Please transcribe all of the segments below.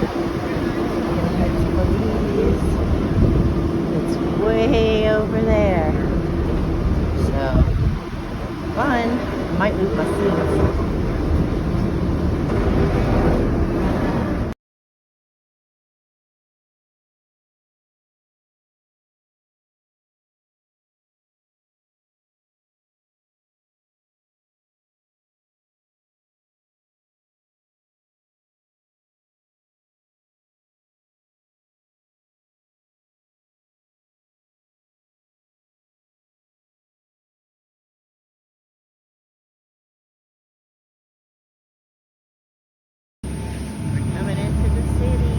Head to Belize. It's way over there. So, fun. Might lose my seats. Coming into the city.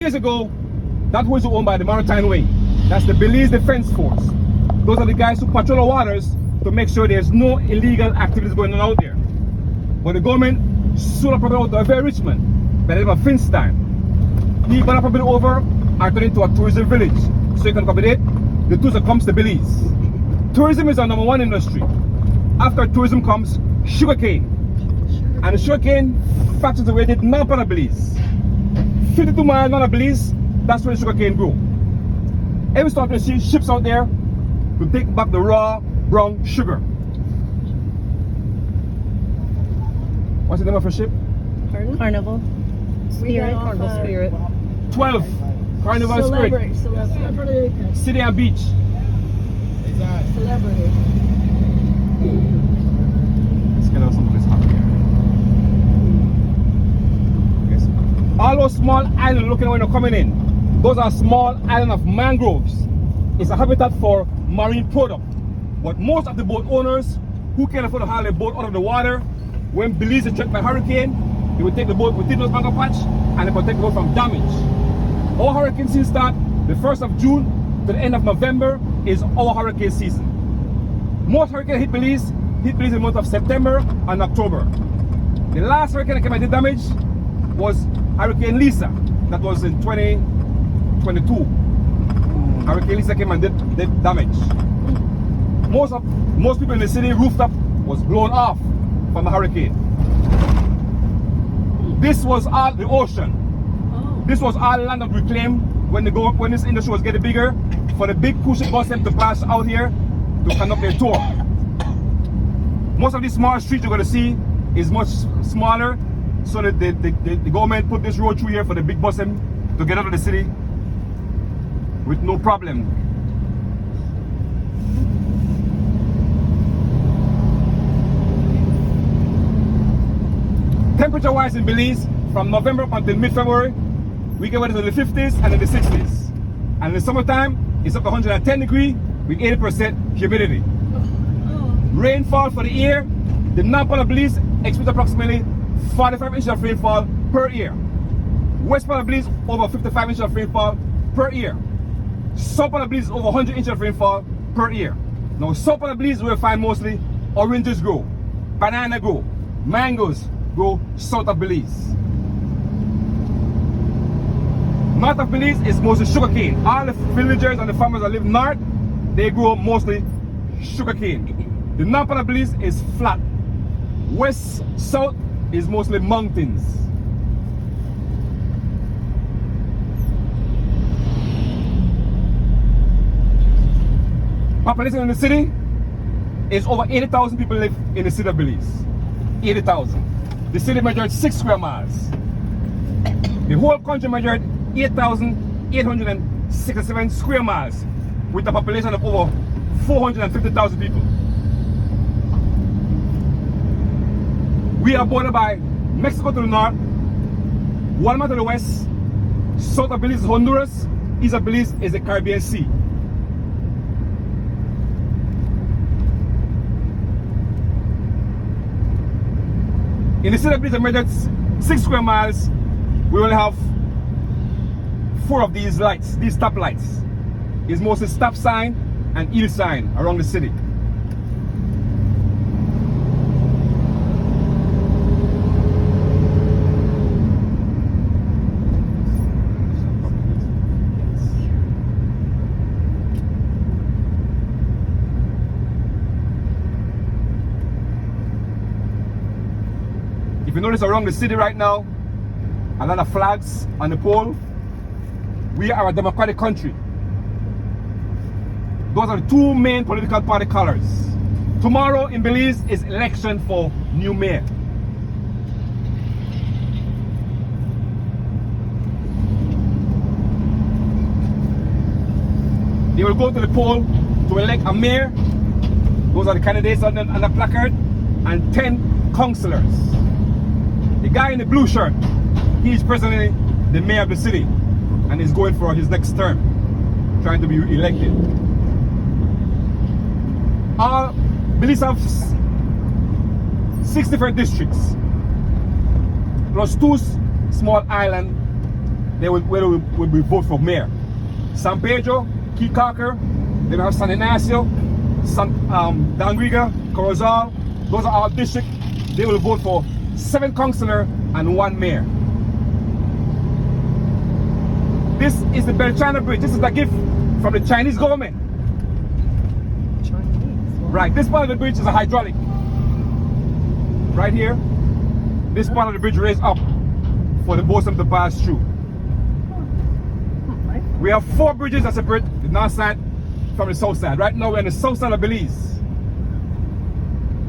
Years ago, that was owned by the Maritime Wing. That's the Belize Defense Force. Those are the guys who patrol the waters to make sure there's no illegal activities going on out there. But the government sold a property out to a very rich man by the name of Finstein. He bought a property over and turned it into a tourism village. So you can accommodate the tourists that comes to Belize. Tourism is our #1 industry. After tourism comes sugarcane. And the sugarcane factories are located north of Belize. 52 miles north of Belize, that's where the sugarcane grow. Every start to see ships out there to take back the raw brown sugar. What's the name of a ship? Carnival. Spirit. Carnival Spirit. 12. Carnival Spirit. Celebrity. City and Beach. Celebrity. Let's get out some of this hot here. Yes. All those small islands looking when you're coming in, those are small islands of mangroves. It's a habitat for marine product. But most of the boat owners who can afford to haul their boat out of the water, when Belize is struck by hurricane, they will take the boat within those mangrove patch and they protect the boat from damage. Our hurricane season starts the 1st of June to the end of November is our hurricane season. Most hurricanes hit Belize in the month of September and October. The last hurricane that came and did damage was Hurricane Lisa. That was in 2022. Hurricane Lisa came and did damage. Most people in the city rooftop was blown off from the hurricane. This was all the ocean. This was all land that we claimed when this industry was getting bigger, for the big cruise ship bus to pass out here to conduct their tour. Most of these small streets you're going to see is much smaller, so that the government put this road through here for the big bus to get out of the city with no problem. Temperature wise in Belize, from November up until mid-February, we get weather to the 50s and in the 60s. And in the summertime, it's up to 110 degrees with 80% humidity. Rainfall for the year, the north part of Belize expects approximately 45 inches of rainfall per year. West part of Belize, over 55 inches of rainfall per year. South part of Belize, over 100 inches of rainfall per year. Now, south part of Belize, we'll find mostly oranges grow, banana grow, mangoes grow south of Belize. North of Belize is mostly sugarcane. All the villagers and the farmers that live north, they grow mostly sugarcane. The north part of Belize is flat. West, south is mostly mountains. Population in the city is over 80,000 people live in the city of Belize. 80,000. The city measured 6 square miles. The whole country measured 8,800 67 square miles with a population of over 450,000 people. We are bordered by Mexico to the north, Guatemala to the west, south of Belize is Honduras, east of Belize is the Caribbean Sea. In the city of Belize, measured 6 square miles, we will have 4 of these lights, these stop lights. It's mostly stop sign and yield sign around the city. If you notice around the city right now, a lot of flags on the pole. We are a democratic country. Those are the 2 main political party colors. Tomorrow in Belize is election for new mayor. They will go to the poll to elect a mayor. Those are the candidates on the placard, and 10 councillors. The guy in the blue shirt, he is presently the mayor of the city and is going for his next term, trying to be elected. Belize have 6 different districts, plus 2 small islands where we vote for mayor. San Pedro, Key Carker, then we have San Ignacio, Danriga, Corozal. Those are our districts. They will vote for 7 councillors and 1 mayor. This is the Belchana Bridge. This is a gift from the Chinese government. Right, this part of the bridge is a hydraulic. Right here, this part of the bridge raised up for the boats to pass through. We have 4 bridges that separate the north side from the south side. Right now we're on the south side of Belize.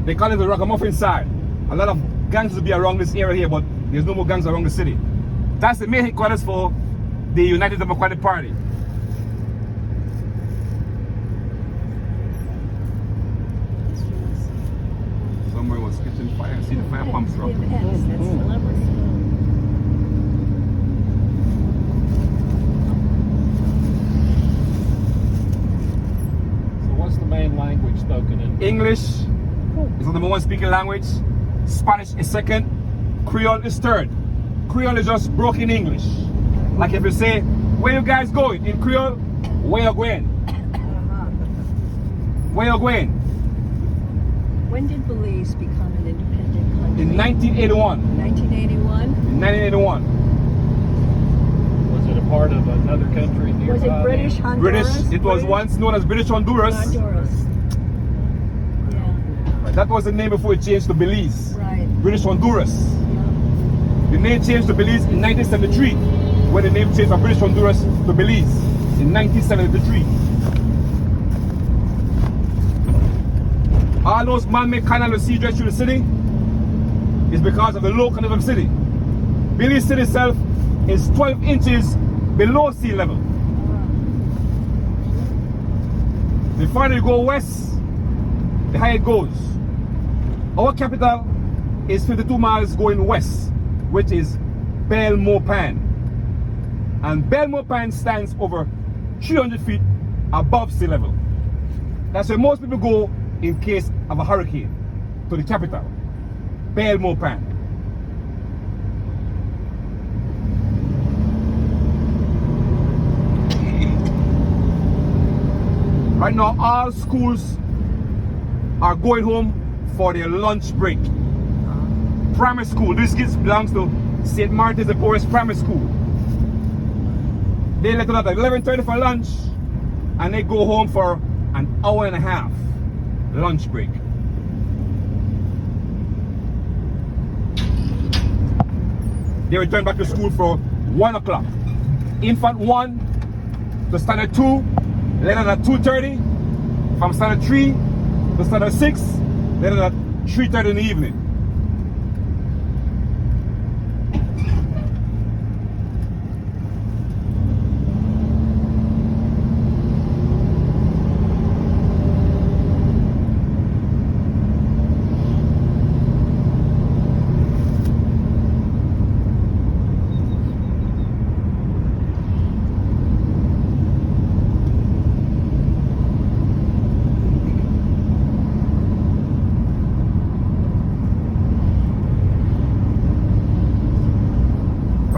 They call it the Ragamuffin side. A lot of gangs will be around this area here, but there's no more gangs around the city. That's the main headquarters for the United Democratic Party. Somewhere was catching fire. I see the fire pumps from. So what's the main language spoken in? English is the number 1 speaking language. Spanish is second. Creole is third. Creole is just broken English. Like if you say, where you guys going? In Creole, where you going? Where you going? When did Belize become an independent country? In 1981. 1981? In 1981. Was it a part of another country nearby? Was it British Honduras? British, it was once known as British Honduras. Honduras. Yeah, That was the name before it changed to Belize. right. British Honduras. Yeah. The name changed to Belize in 1973, when the name changed from British Honduras to Belize in 1973. All those man-made canals you see stretch through the city is because of the low condition of the city. Belize city itself is 12 inches below sea level. The farther you go west, the higher it goes. Our capital is 52 miles going west, which is Belmopan. And Belmopan stands over 300 feet above sea level. That's where most people go in case of a hurricane, to the capital, Belmopan. Right now, all schools are going home for their lunch break. Primary school, this belongs to St. Martin's de Porres Primary School. They let it up at 11:30 for lunch, and they go home for an hour and a half lunch break. They return back to school for 1 o'clock. Infant 1 to standard 2, later at 2:30. From standard 3 to standard 6, later at 3:30 in the evening.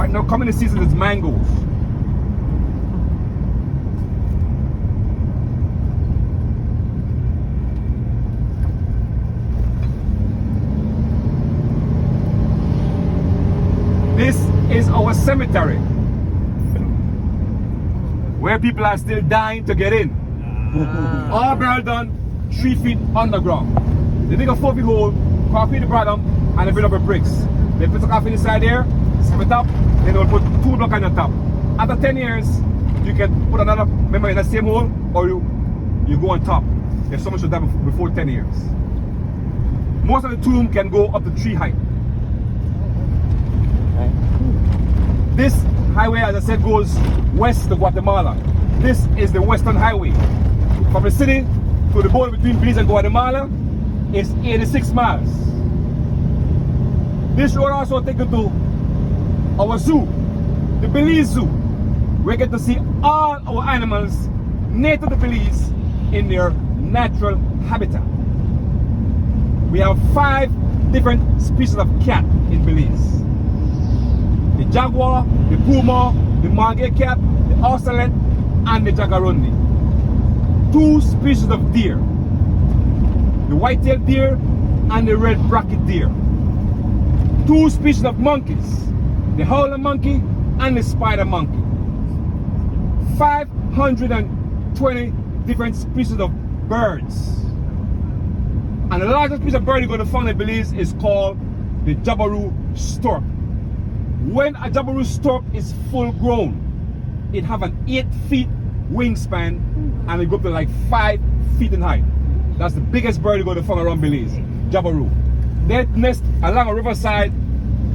Right now, coming the season is mangoes. This is our cemetery, where people are still dying to get in. All burial done 3 feet underground. They dig a 4 feet hole, copy the bottom, and they build up with bricks. They put the coffin inside there, split up, then they'll put 2 blocks on the top. After 10 years, you can put another member in the same hole, or you go on top. If someone should die before 10 years. Most of the tomb can go up to 3 height. This highway, as I said, goes west to Guatemala. This is the Western Highway. From the city to the border between Belize and Guatemala is 86 miles. This road also takes you to our zoo, the Belize Zoo. We get to see all our animals native to Belize in their natural habitat. We have 5 different species of cat in Belize. The jaguar, the puma, the margay cat, the ocelot, and the jaguarundi. 2 species of deer, the white-tailed deer and the red-bracket deer. 2 species of monkeys, the howler monkey and the spider monkey. 520 different species of birds. And the largest piece of bird you're going to find in Belize is called the jabiru stork. When a jabiru stork is full grown, it have an 8 feet wingspan and it go up to like 5 feet in height. That's the biggest bird you're going to find around Belize, jabiru. They nest along a riverside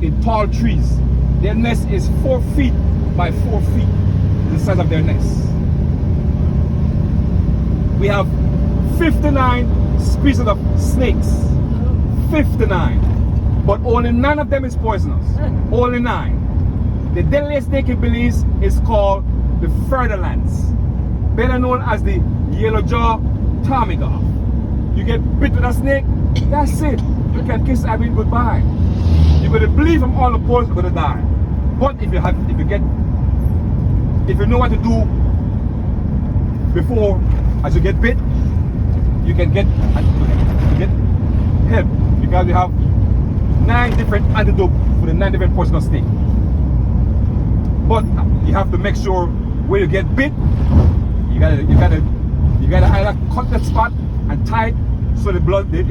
in tall trees. Their nest is 4 feet by 4 feet, the size of their nest. We have 59 species of snakes. 59. But only 9 of them is poisonous. Only 9. The deadliest snake in Belize is called the Ferdinand, better known as the yellow jaw ptarmigan. You get bit with a snake, that's it. You can kiss Abby goodbye. You're gonna bleed from all the pores, you're gonna die. But if you know what to do before, as you get bit, you can get help, because we have 9 different antidotes for the 9 different poisonous snakes. But you have to make sure when you get bit, you gotta either cut that spot and tie it so the blood, the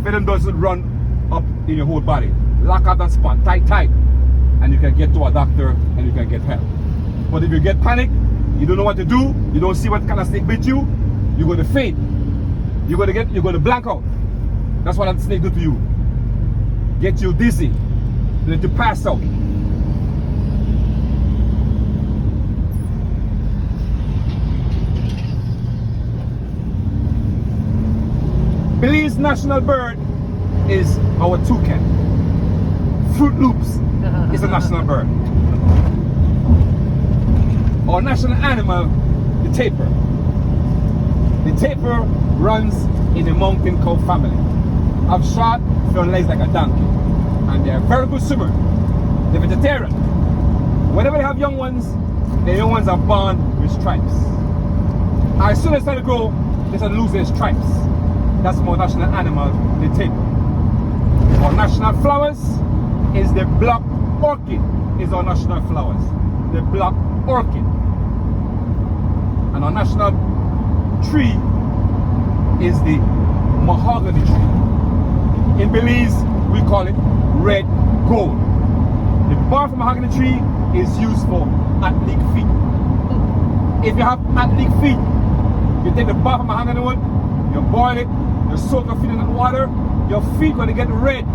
venom doesn't run up in your whole body. Lock out that spot, tight, and you can get to a doctor and you can get help. But if you get panic, you don't know what to do, you don't see what kind of snake bit you, you're going to faint. You're going to blank out. That's what that snake do to you. Get you dizzy, let you pass out. Belize national bird is our toucan. Fruit Loops is a national bird. Our national animal, the tapir. The tapir runs in the mountain cow family. Have short, front legs like a donkey. And they are very good swimmers. They're vegetarian. Whenever they have young ones, the young ones are born with stripes. As soon as they start to grow, they start to lose their stripes. That's our national animal, the tapir. Our national flowers is the black orchid, is our national flowers. The black orchid. And our national tree is the mahogany tree. In Belize, we call it red gold. The bark from mahogany tree is used for athlete feet. If you have athlete feet, you take the bark from mahogany wood, you boil it, you soak your feet in the water, your feet going to get red,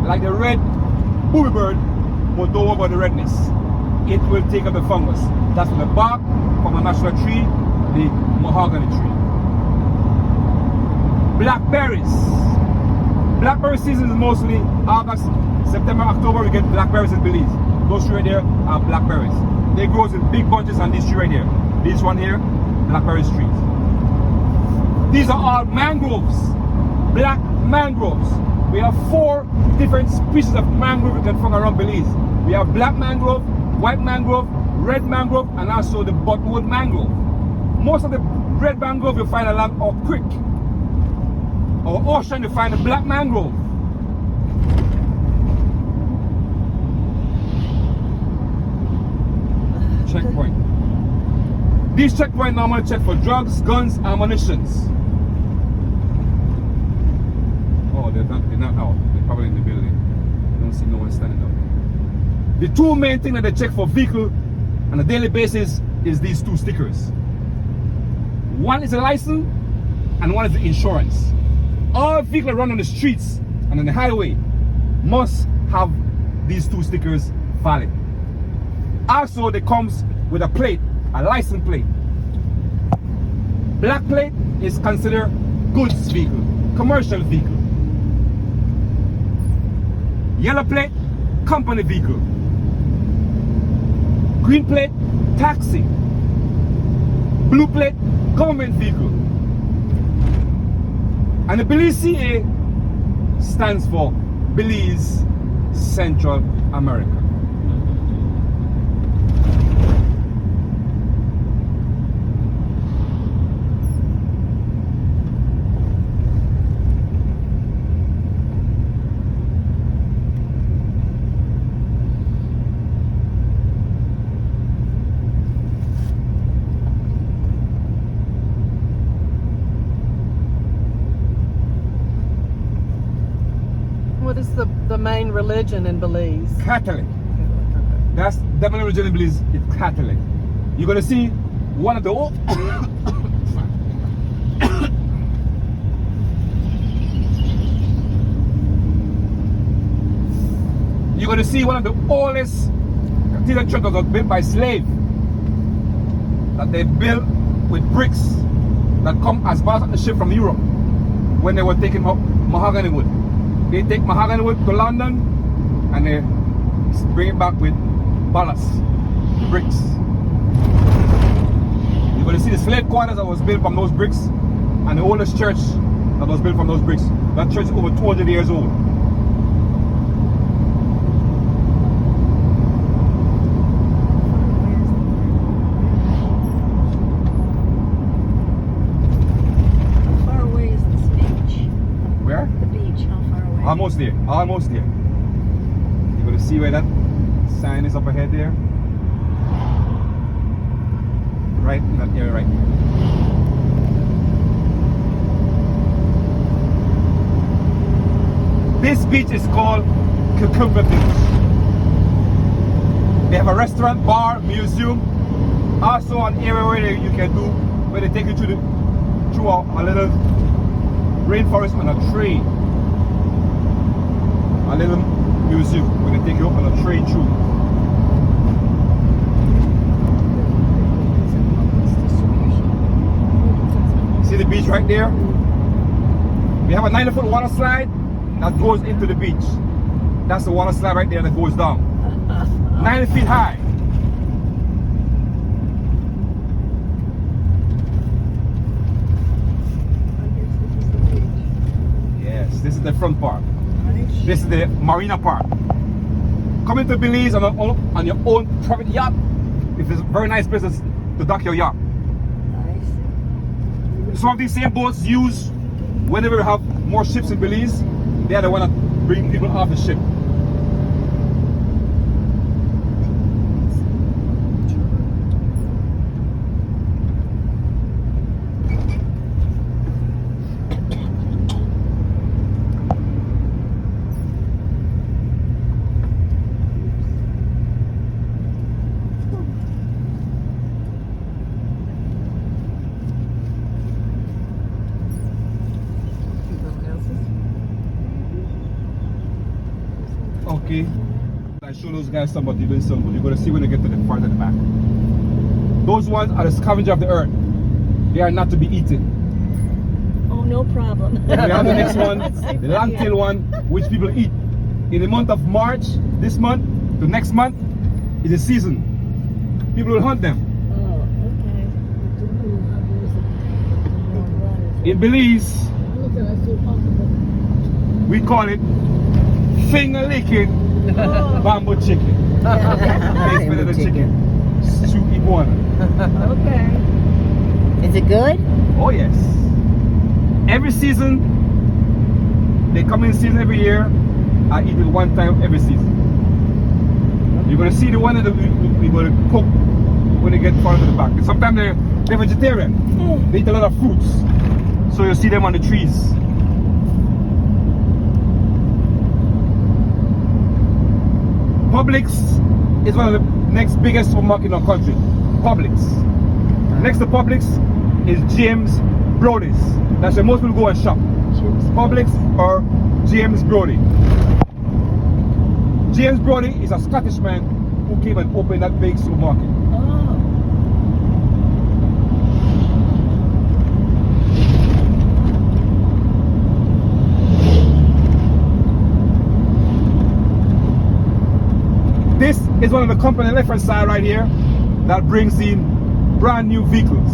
like the red booby bird, but don't worry about the redness. It will take up the fungus. That's from the bark from a national tree, the mahogany tree. Blackberries. Blackberry season is mostly August, September, October. We get blackberries in Belize. Those trees right there are blackberries. They grow in big bunches on this tree right here. This one here, blackberry trees. These are all mangroves, black mangroves. We have 4 different species of mangrove you can find around Belize. We have black mangrove, white mangrove, red mangrove, and also the buttwood mangrove. Most of the red mangrove you find along our creek or ocean, you find the black mangrove. Checkpoint. These checkpoints normally check for drugs, guns, and ammunitions. Oh, they're not out. They're probably in the building. I don't see no one standing up. The 2 main things that they check for vehicle on a daily basis is these 2 stickers. One is the license and one is the insurance. All vehicles run on the streets and on the highway must have these 2 stickers valid. Also, they comes with a plate, a license plate. Black plate is considered goods vehicle, commercial vehicle. Yellow plate, company vehicle. Green plate, taxi. Blue plate, government vehicle. And the Belize CA stands for Belize, Central America. What is the main religion in Belize? Catholic. That's definitely religion in Belize. It's Catholic. You're gonna see one of the old you're gonna see one of the oldest cathedral churches that was built by slaves. That they built with bricks that come as part of the ship from Europe when they were taking up mahogany wood. They take mahogany wood to London and they bring it back with ballast, bricks. You're going to see the slave quarters that was built from those bricks and the oldest church that was built from those bricks. That church is over 200 years old. How far away is this beach? Where? The beach, how far away? Almost there, almost there. You're going to see where that sign is up ahead there. Right in that area right here. This beach is called Cucumber Beach. They have a restaurant, bar, museum, also an area where you can do, where they take you through a little rainforest on a train. A little museum where they take you up on a train through. See the beach right there? We have a 90-foot water slide that goes into the beach. That's the water slide right there that goes down. 90 feet high. Yes, this is the front part. This is the marina part. Coming to Belize on your own private yacht. It's a very nice place to dock your yacht. Some of these same boats used whenever we have more ships in Belize. They are the one that bring people off the ship. Okay, I show those guys some what they're doing some, but you're going to see when they get to the front and the back. Those ones are the scavenger of the earth. They are not to be eaten. Oh, no problem. We have the next one, the long-tail one, which people eat. In the month of March, this month, to next month, is the season. People will hunt them. Oh, okay. In Belize, We call it finger licking bamboo chicken. Tastes better than chicken. Stew iguana. Okay. Is it good? Oh yes. Every season, they come in season every year. I eat it one time every season. You're gonna see the one that we're gonna cook when they get further to the back. And sometimes they're vegetarian. They eat a lot of fruits. So you'll see them on the trees. Publix is one of the next biggest supermarket in our country. Publix. Next to Publix is James Brody's. That's where most people go and shop. Publix or James Brody. James Brody is a Scottish man who came and opened that big supermarket. This is one of the company left hand side right here that brings in brand new vehicles.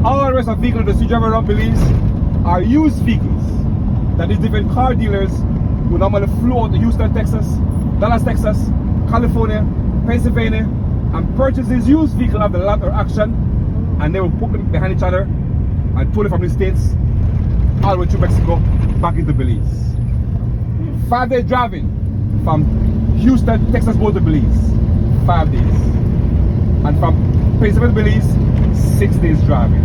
All the rest of vehicles that you drive around Belize are used vehicles that these different car dealers who normally flew out to Houston, Texas, Dallas, Texas, California, Pennsylvania, and purchase these used vehicles of the lot or auction, and they will put them behind each other and tow them from the States all the way to Mexico back into Belize. 5 days driving from Houston, Texas, go to Belize. 5 days. And from Pennsylvania to Belize, 6 days driving.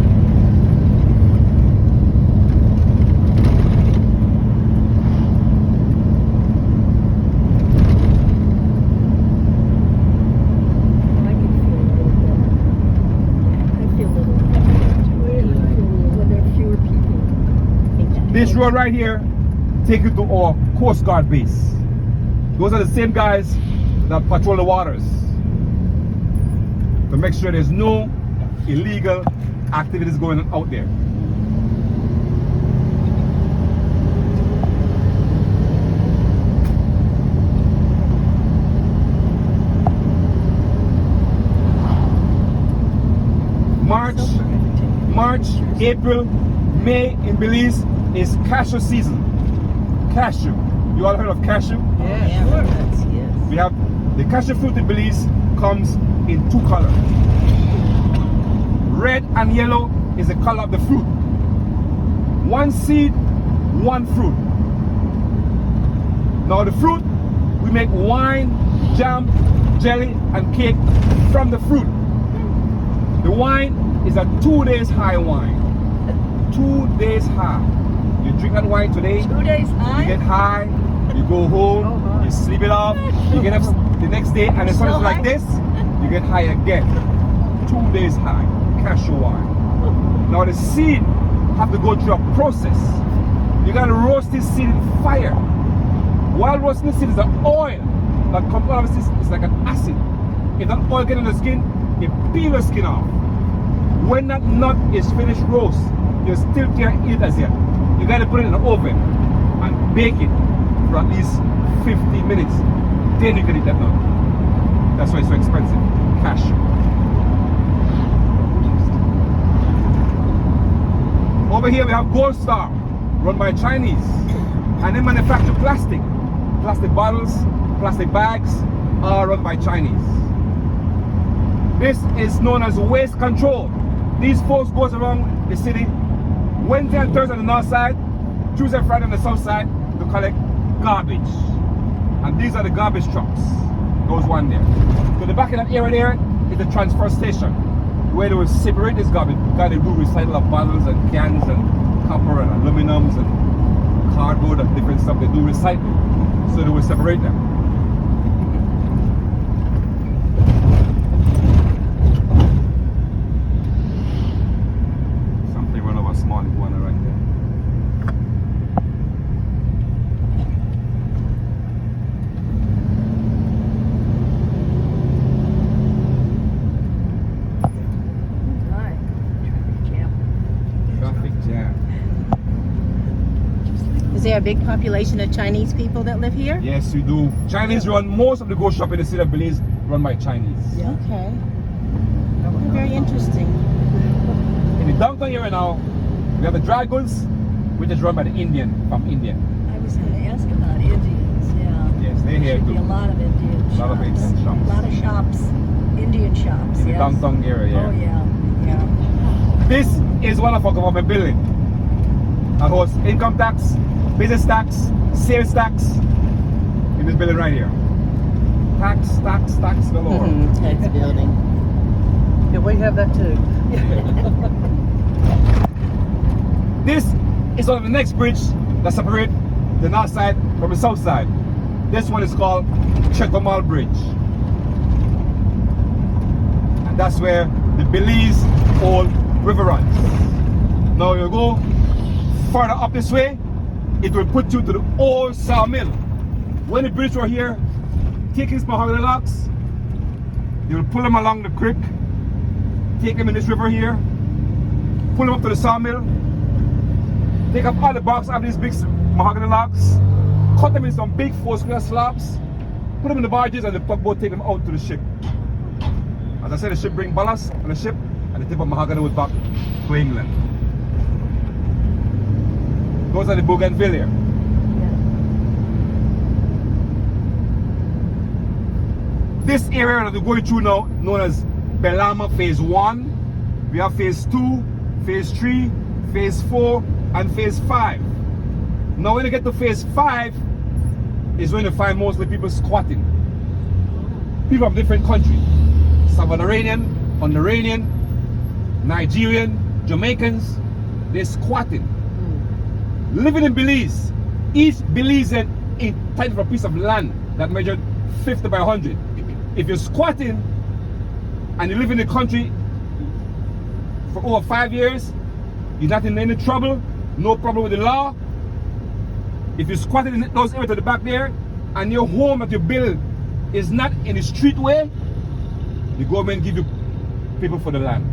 This road right here take you to our Coast Guard base. Those are the same guys that patrol the waters to make sure there's no illegal activities going on out there. March, April, May in Belize is cashew season. Cashew. You all heard of cashew? Yeah, sure. Yes. We have the cashew fruit in Belize comes in 2 colors. Red and yellow is the color of the fruit. 1 seed, 1 fruit. Now the fruit, we make wine, jam, jelly, and cake from the fruit. The wine is a 2 days high wine. 2 days high. You drink that wine today, 2 days high? you get high, you go home, you sleep it off, you get up the next day and the sun is like this, you get high again. 2 days high, cashew wine. Now the seed have to go through a process. You gotta roast this seed in fire. While roasting the seed is the oil that comes out of this, it's like an acid. If that oil gets in the skin, it peels the skin off. When that nut is finished roast, you still can't eat it as yet. You gotta put it in the oven and bake it for at least 50 minutes. Then you can eat that nut. That's why it's so expensive. Cashew. Over here we have Gold Star, run by Chinese. And they manufacture plastic. Plastic bottles, plastic bags, all run by Chinese. This is known as waste control. These folks goes around the city Wednesday and Thursday on the north side, Tuesday and Friday on the south side to collect garbage. And these are the garbage trucks. Goes one there. To the back of that area there is the transfer station where they will separate this garbage. Because they do recycle of bottles and cans and copper and aluminums and cardboard and different stuff. They do recycle. So they will separate them. Something run over a small iguana right there. Right. Traffic jam. Traffic jam. Is there a big population of Chinese people that live here? Yes, we do. Chinese run most of the go shop in the city of Belize run by Chinese. Okay. Very interesting. In the downtown area now, we have the dry goods, which is run by the Indian from India. was going to ask about Indians. Yeah. Yes, they're here Should be too. a lot of Indian shops. A lot of Indian shops. A lot of shops. Indian shops. In the Yes. downtown area, yeah. Oh yeah. Yeah. This is one of our government building. That hosts income tax, business tax, sales tax in this building right here. Tax galore. Tax building. Yeah, we have that too. This is on the next bridge that separates the north side from the south side. This one is called Chetomal Bridge. And that's where the Belize Old River runs. Now you go further up this way, it will put you to the old sawmill. When the bridge were here, take his mahogany logs, you will pull them along the creek, take them in this river here, pull them up to the sawmill, take up all the barks of these big mahogany logs, cut them in some big 4-square slabs, put them in the barges, and the tugboat take them out to the ship. As I said, the ship bring ballast on the ship, and the tip of mahogany wood back to England. Those are the bougainvillea. This area that we're going through now, known as Belama Phase 1, we have Phase 2, Phase 3, Phase 4, and Phase 5. Now when you get to Phase 5, is when you find mostly people squatting. People from different countries. Salvadorian, Honduranian, Nigerian, Jamaicans, they're squatting. Living in Belize, each Belizean is entitled for a piece of land that measured 50 by 100. If you're squatting and you live in the country for over 5 years, you're not in any trouble, no problem with the law. If you're squatting in those areas at the back there and your home that you build is not in the street way, the government give you people for the land.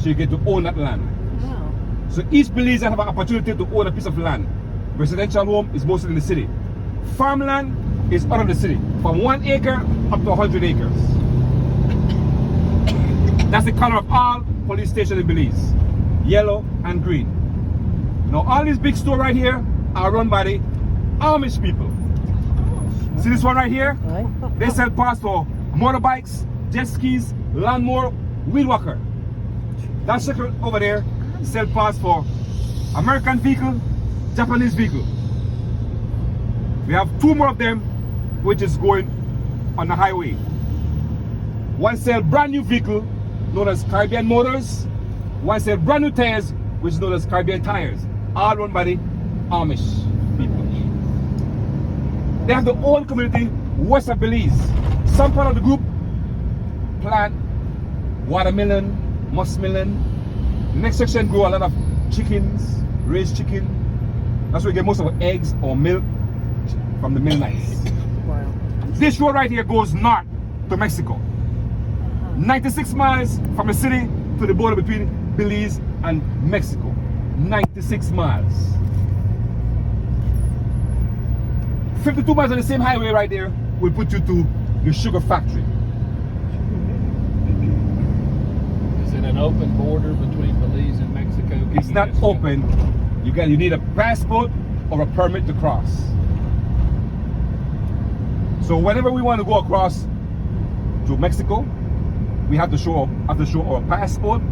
So you get to own that land. Wow. So each Belizean have an opportunity to own a piece of land. Residential home is mostly in the city. Farmland is out of the city, from 1 acre up to 100 acres. That's the color of all police stations in Belize, yellow and green. Now all these big stores right here are run by the Amish people. See this one right here? Right. They sell parts for motorbikes, jet skis, lawnmower, wheel walker. That circle over there sell parts for American vehicle, Japanese vehicle. We have 2 more of them which is going on the highway. One sell brand new vehicle known as Caribbean Motors. One sell brand new tires which is known as Caribbean Tires. All run by the Amish people. They have their own community west of Belize. Some part of the group plant watermelon, muskmelon. The next section grow a lot of chickens, raise chicken. That's where we get most of our eggs or milk from the Mennonites. Wow. This road right here goes north to Mexico. 96 miles from the city to the border between Belize and Mexico. 96 miles. 52 miles on the same highway right there will put you to the sugar factory. Is it an open border between Belize and Mexico? Can It's you not just go- open. You need a passport or a permit to cross. So whenever we want to go across to Mexico, we have to show our passport,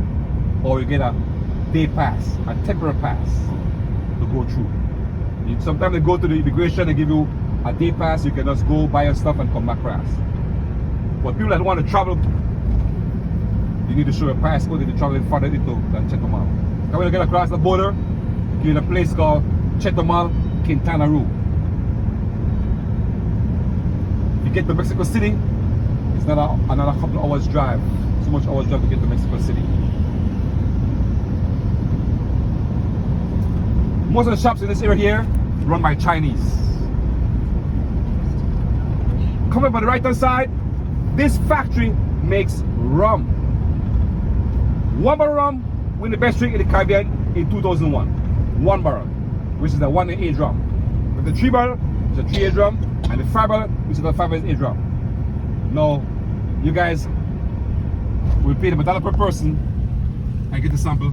or you get a day pass, a temporary pass to go through. Sometimes they go to the immigration, they give you a day pass, you can just go buy your stuff and come back across. But people that want to travel, you need to show your passport if you're traveling further into than Chetomal. Now when you get across the border, you're in a place called Chetomal, Quintana Roo. If you get to Mexico City, it's not another couple of hours drive. So much hours drive to get to Mexico City. Most of the shops in this area here run by Chinese. Coming by the right hand side, this factory makes rum. 1 barrel rum win the best drink in the Caribbean in 2001. 1 barrel, which is a 1-8 drum. With the 3 barrel, it's a 3-8 drum, and the 5 barrel, which is a 5-8 drum. Now, you guys will pay them $1 per person and get the sample,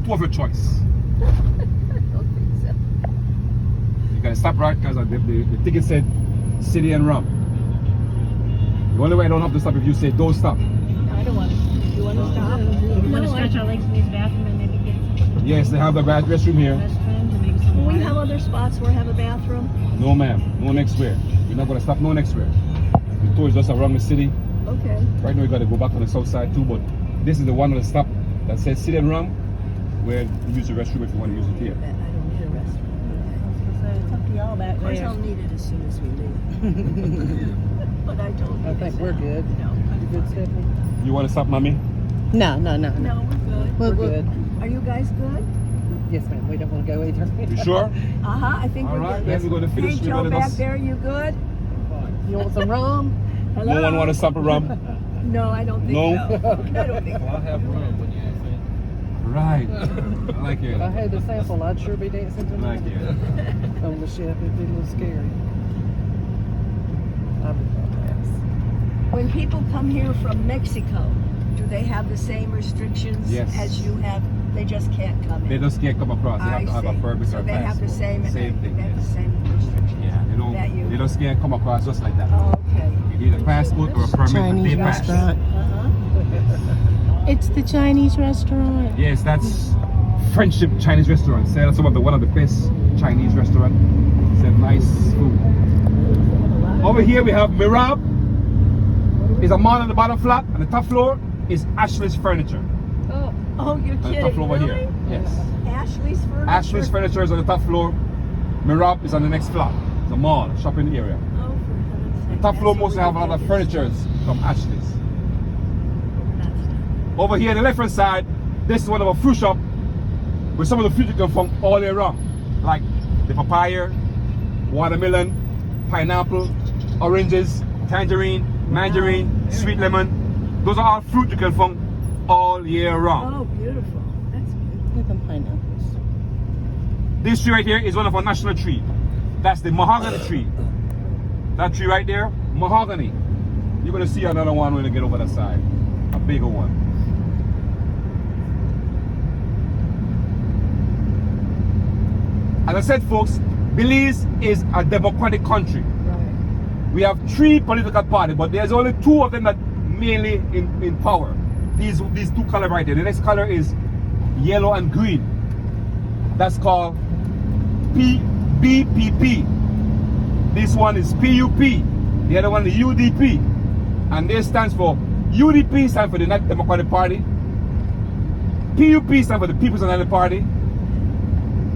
2 of your choice. I don't think so. You gotta stop right because the ticket said city and rum. The only way I don't have to stop if you say don't stop. I don't want to. You want to stop? We want to stretch our legs in this bathroom and maybe get Yes, they have the restroom here. restrooms and maybe some We water. have other spots where have a bathroom. No ma'am, no next where. We're not gonna stop no next where. The tour is just around the city. Okay. Right now we gotta go back on the south side too, but this is the one on the stop that says city and rum, where you use the restroom if you want to use it here. I don't need a restroom. It's up to y'all back Of course, there. I'll need it as soon as we leave. But I don't need I think it we're now. good. No, You good, Stephanie? You wanna stop, mommy? No. no, we're good. We're good. Are you guys good? Yes, ma'am. We don't want to go either. You sure? Uh-huh, I think All we're right, good. then we're gonna finish. Hey, We're Joe, gonna back go. there, you good? You want some rum? Hello? No one wanna stop a rum? No, I don't think No? so. I don't think Well, I have rum when you have it. Right. I like it. If I had the sample, I'd sure be dancing I like tonight. it. On the ship, it'd be a little scary. I would pass. When people come here from Mexico, do they have the same restrictions Yes. as you have? They just can't come in. They just can't come across. They have to have a permit So or a they have the passport. same, Same thing. They have the Yes. same restrictions. Yeah, they That you- don't. They just can't come across just like that. Oh, okay. You need a passport or a permit. Chinese and they pass. restaurant. Uh-huh. It's the Chinese restaurant. Yes, that's Friendship Chinese restaurant. Say that's one of the best Chinese restaurant. It's a nice food. Over here we have Mirab. It's a mall on the bottom flat, and the top floor is Ashley's Furniture. Oh, you're On the kidding, top floor over really? here. Yes. Ashley's Furniture? Ashley's Furniture is on the top floor. Mirab is on the next flat. It's a mall, shopping area. Oh, for heaven's sake. The top floor That's mostly what have a we lot of did. furnitures from Ashley's. That's- Over here, the left hand side, this is one of our fruit shop where some of the fruit you can find all year round, like the papaya, watermelon, pineapple, oranges, tangerine, mandarin, sweet lemon. Those are all fruit you can find all year round. Oh, beautiful. That's good. Look at pineapples. This tree right here is one of our national trees. That's the mahogany tree. That tree right there, mahogany. You're gonna see another one when you get over the side, a bigger one. As I said, folks, Belize is a democratic country. Right. We have 3 political parties, but there's only 2 of them that mainly in power. These 2 colors right there. The next color is yellow and green. That's called BPP. This one is PUP. The other one is UDP. And this stands for UDP stands for the United Democratic Party. PUP stands for the People's United Party.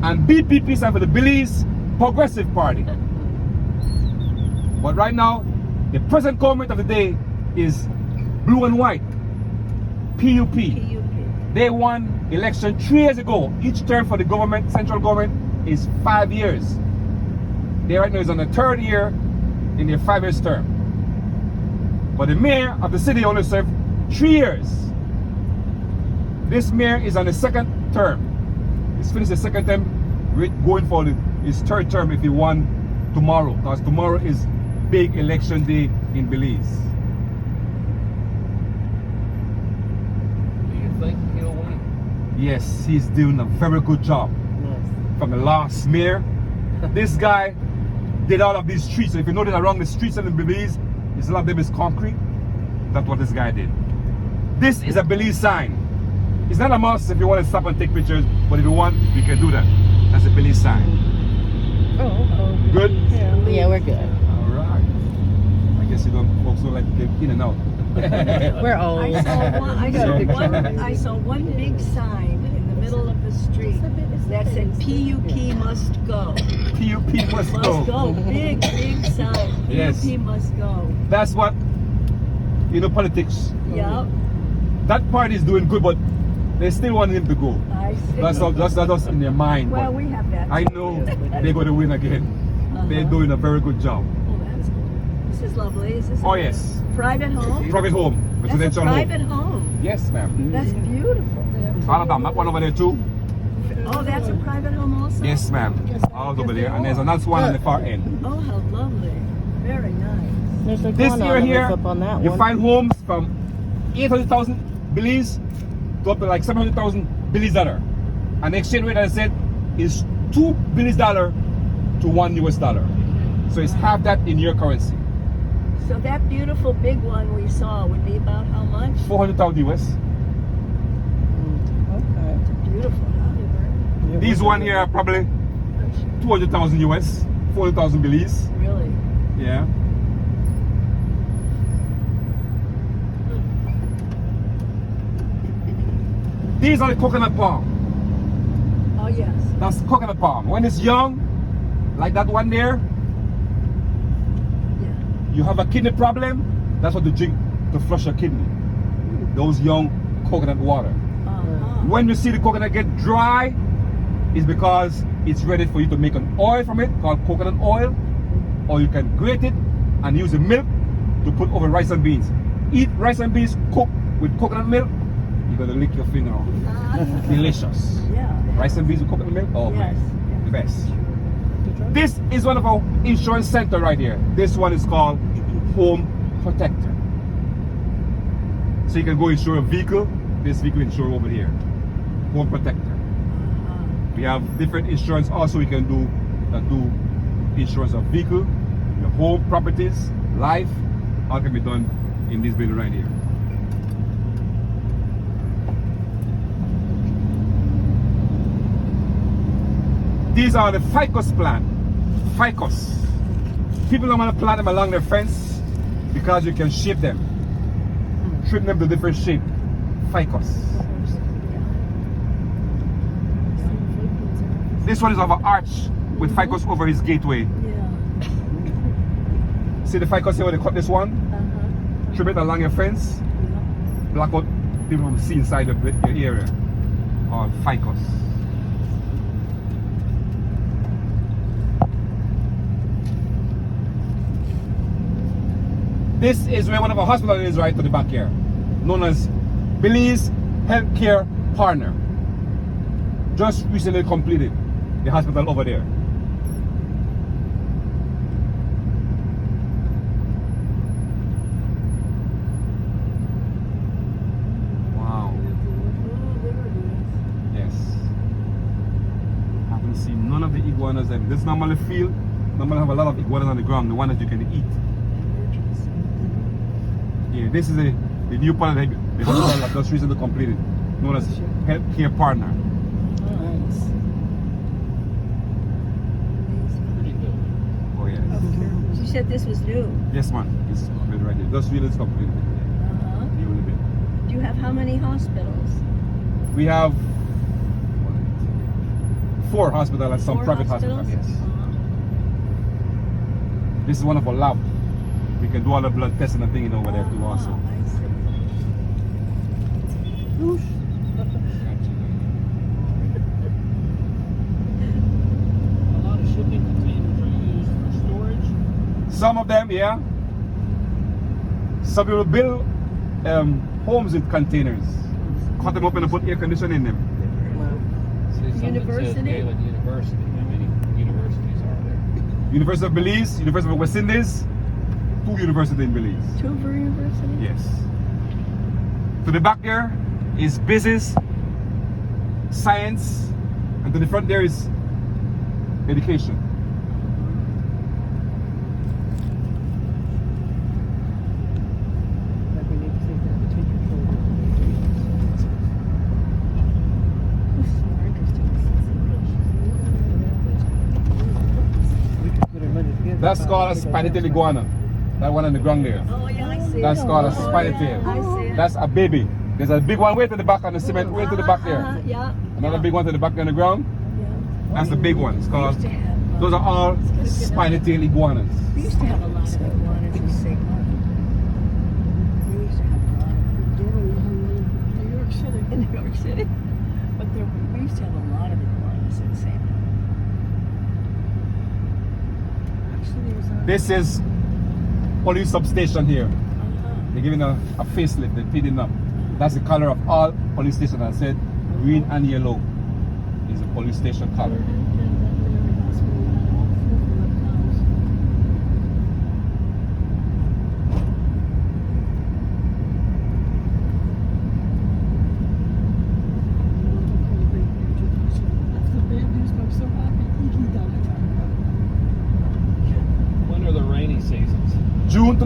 And BPP stands for the Belize Progressive Party. But right now, the present government of the day is blue and white. PUP. PUP. They won election 3 years ago. Each term for the government, central government, is 5 years. They right now is on the 3rd year in their 5 years term. But the mayor of the city only served 3 years. This mayor is on the 2nd term. He's finished the 2nd term, going for his 3rd term if he won tomorrow. Because tomorrow is big election day in Belize. Do you think he'll win? Yes, he's doing a very good job. From the last mayor, this guy did all of these streets. So if you notice around the streets in Belize, a lot of them is concrete. That's what this guy did. This is a Belize sign. It's not a must if you want to stop and take pictures, but if you want, you can do that. That's a Belize sign. Oh, Good? Yeah, we're good. All right. I guess you don't folks don't like to get in and out. We're old. I saw one big sign in the middle of the street that said PUP must go. PUP must Must go. go. Big sign. Yes. PUP must go. That's what, politics. Yep. That party is doing good, but they still want him to go. I see. That's in their mind. Well, but we have that. I know they're going to win again. They're doing a very good job. Oh, that's good. This is lovely. Is this Oh, a yes. private home? Private home. That's a Residential private home. home. Yes, ma'am. That's beautiful. All of them. That one over there too. Oh, that's a private home also? Yes, ma'am. All over there. And there's another one on the far end. Oh, how lovely. Very nice. There's a This iguana area here, up on that you one. find homes from 800,000 Belize to up to like 700,000 Belize dollar. And the exchange rate, as I said, is $2 Belize dollar to $1. So it's half that in your currency. So that beautiful big one we saw would be about how much? 400,000 US. Okay. Beautiful, huh? These one here are probably 200,000 US, 40,000 Belize. Really? Yeah. These are the coconut palm. Oh yes. That's coconut palm. When it's young, like that one there, Yeah. you have a kidney problem, that's what you drink to flush your kidney. Those young coconut water. Uh-huh. When you see the coconut get dry, it's because it's ready for you to make an oil from it called coconut oil, or you can grate it and use the milk to put over rice and beans. Eat rice and beans cooked with coconut milk, you're gonna lick your finger off. Delicious. Yeah. Rice and beans with coconut milk, oh Yes. man, the best. This is one of our insurance center right here. This one is called Home Protector. So you can go insure a vehicle. This vehicle insure over here. Home Protector. Uh-huh. We have different insurance also we can do that do insurance of vehicle, your home, properties, life, all can be done in this building right here. These are the ficus plant. Ficus. People don't want to plant them along their fence because you can shape them. Trim them to different shape. Ficus. This one is of an arch with ficus over his gateway. Yeah. See the ficus here where they cut this one? Uh-huh. Trim it along your fence. Yeah. Block out people from see inside of your area. Or ficus. This is where one of our hospitals is right to the back here, known as Belize Healthcare Partner. Just recently completed the hospital over there. Wow. Oh, there it is. Yes. Haven't seen none of the iguanas there. This normally have a lot of iguanas on the ground, the one that you can eat. Yeah, this is the new part of the hospital that just recently completed, known as Healthcare Partner. Nice. Pretty good. Oh yes. You said this was new. Yes, man. It's completed right here. Just really completed. Uh-huh. New little bit. Do you have how many hospitals? We have 4 hospitals and some 4 private hospitals? hospitals. Yes. Uh-huh. This is one of our labs. We can do all the blood testing and things over there too also. I see. A lot of shipping containers are used for storage. Some of them, yeah. Some people build homes in containers. Cut them up and put air conditioning in them. See, something says University? Galen University. How many universities are there? University of Belize, University of West Indies, 2 universities in Belize. Tuber University? Yes. To the back there is business, science, and to the front there is education. Like we need to take that between your shoulders. We could put our money together. That's called a spiny tail iguana. That one on the ground there. Oh yeah, I see. That's called a Oh, spiny yeah, tail. I see it. That's a baby. There's a big one way to the back on the cement, way to the back there. Yeah. Another big one to the back on the ground. Yeah. That's the big one. It's We called. used to have, Those are all spiny tail iguanas. we used to have a lot of iguanas in Sigma. We used to have a lot of New York City. In New York City. But we used to have a lot of iguanas in Sigma. Actually, there's a... This is police substation here. Uh-huh. They're giving a facelift. They're feeding up. That's the color of all police stations. I said green and yellow is a police station color.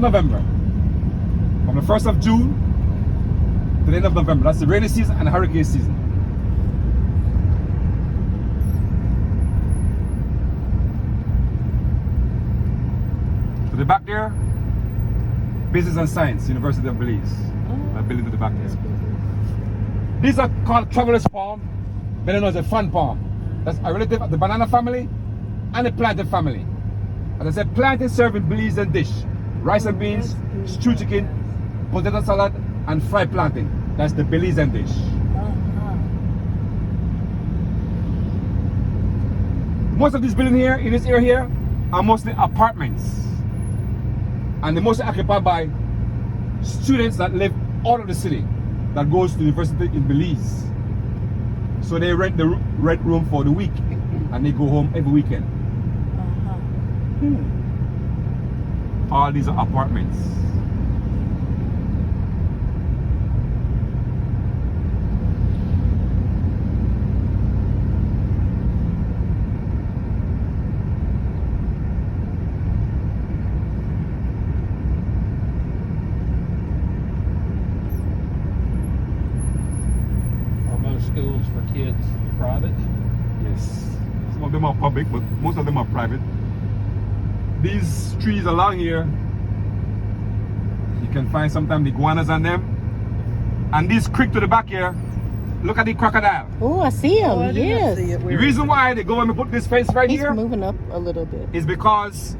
of November. From the 1st of June to the end of November. That's the rainy season and the hurricane season. To the back there, Business and Science, University of Belize. That building to the back there. These are called traveler's palm, better known as a fun palm. That's a relative of the banana family and the plantain family. As I said, plantain served in Belizean dish. Rice and beans, stewed chicken, potato salad, and fried plantain. That's the Belizean dish. Most of these buildings here, in this area here, are mostly apartments. And they're mostly occupied by students that live out of the city, that goes to the university in Belize. So they rent the room for the week, and they go home every weekend. All these are apartments. Are most schools for kids private? Yes. Some of them are public, but most of them are private. These trees along here, you can find sometimes iguanas on them. And this creek to the back here, look at the crocodile. Oh, I see him. I did not Yes. see it. The Where reason why the government put this fence right He's here moving up a little bit. is because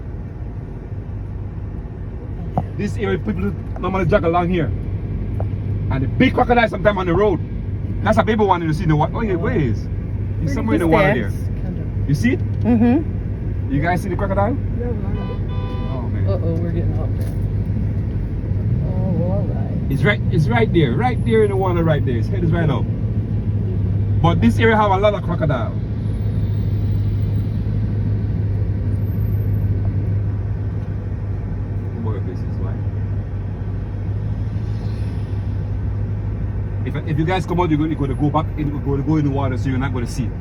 this area people normally jog along here. And the big crocodile sometimes on the road. That's a baby one you see in the water. Oh, yeah, where is? He's somewhere in the water there. You see it? Mm-hmm. You guys see the crocodile? Oh, man. Uh-oh, we're getting up there. Oh, all right. It's right there in the water right there. His head is right up. But this area have a lot of crocodile. Boy, this is like. If you guys come out, you're going to go back, you're going to go in the water, so you're not going to see it.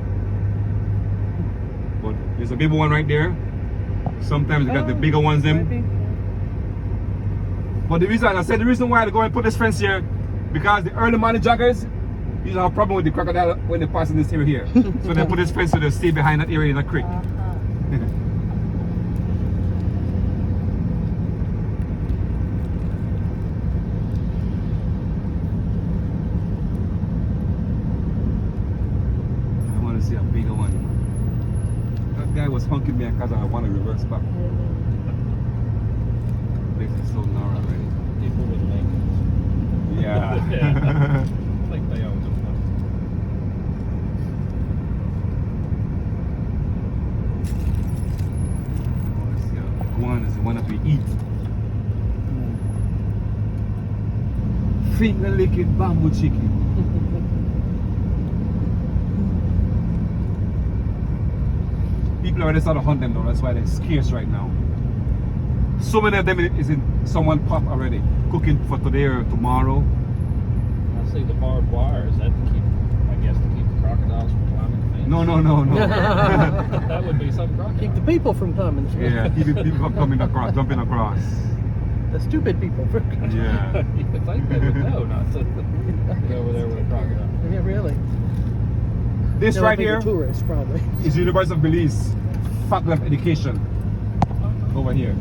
But there's a bigger one right there. Sometimes you got the bigger ones them. But the reason I said the reason why they go and put this fence here, because the early morning joggers usually have a problem with the crocodile when they pass in this area here. So they put this fence so they stay behind that area in the creek. I want to see a bigger one. That guy was honking me because I want to reverse back. This is so narrow already. People with Lincolns. Yeah. I think they own them. Iguanas, the one that we eat. Finger licking bamboo chicken. People already started to hunt them though, that's why they're scarce right now. So many of them is in someone pop already, cooking for today or tomorrow. I see the barbed wire. Is that to keep, I guess, to keep the crocodiles from climbing the fence? No. That would be some crocodile. Keep the people from coming. Yeah, keeping people from coming across, jumping across. The stupid people. Yeah. You would think they would know not to be over there with a crocodile. Yeah, really. This No, I right think here the tourists probably. is University of Belize Faculty of Education. Over here.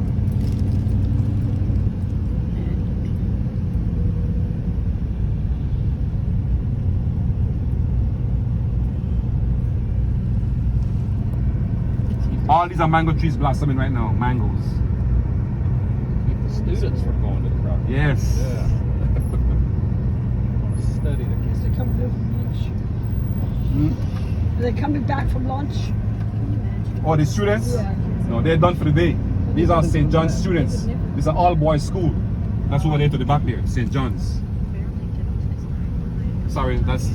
All these are mango trees blossoming right now. Mangoes. Keep the students from going to the crocodile. Yes. Yeah. Study the kids. They're coming back from lunch. Are they coming back from lunch? Oh, the students? Yeah. No, they're done for the day. These are St. John's students. These are all boys school. That's over there to the back there, St. John's. Sorry, that's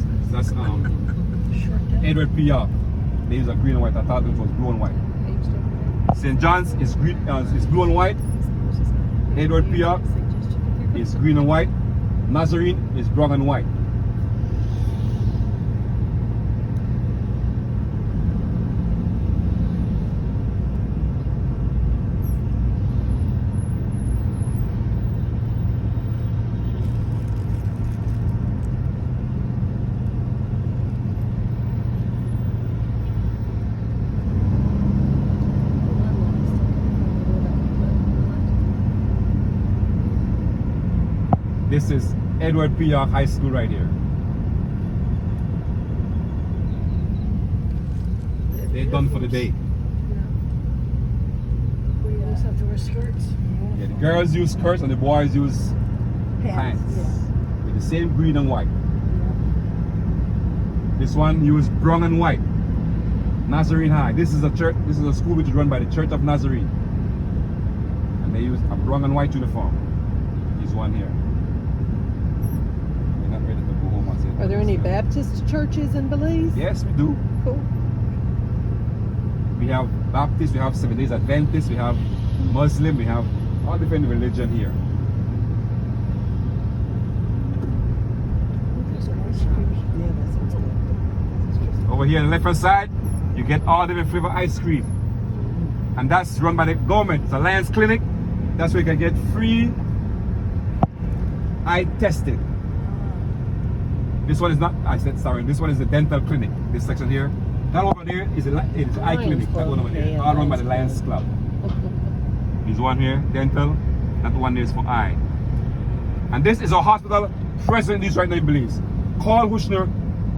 Edward P.R. These are green and white. I thought it was blue and white. St. John's is green, is blue and white. Edward P.R. is green and white. Nazarene is brown and white. This is Edward P. York High School right here. They're done for the day. Boys have to wear skirts. Yeah, the girls use skirts and the boys use pants. Yeah. With the same green and white. This one use brown and white. Nazarene High. This is a church. This is a school which is run by the Church of Nazarene. And they use a brown and white uniform. This one here. We're not ready to go home and say. Are there any Baptist churches in Belize? Yes, we do. Cool. We have Baptist, we have Seventh-day Adventist, we have Muslim, we have all different religion here. There's ice cream. Yeah, that sounds good. Over here on the left hand side, you get all different flavor ice cream. And that's run by the government. It's a Lions Clinic. That's where you can get free eye testing. This one is not, I said sorry, this one is the dental clinic. This section here. That over there is the eye clinic. That one over there. All run by the Lions Club. This one here, dental. That one there is for eye. And this is our hospital presently right now in Belize. Karl Huschner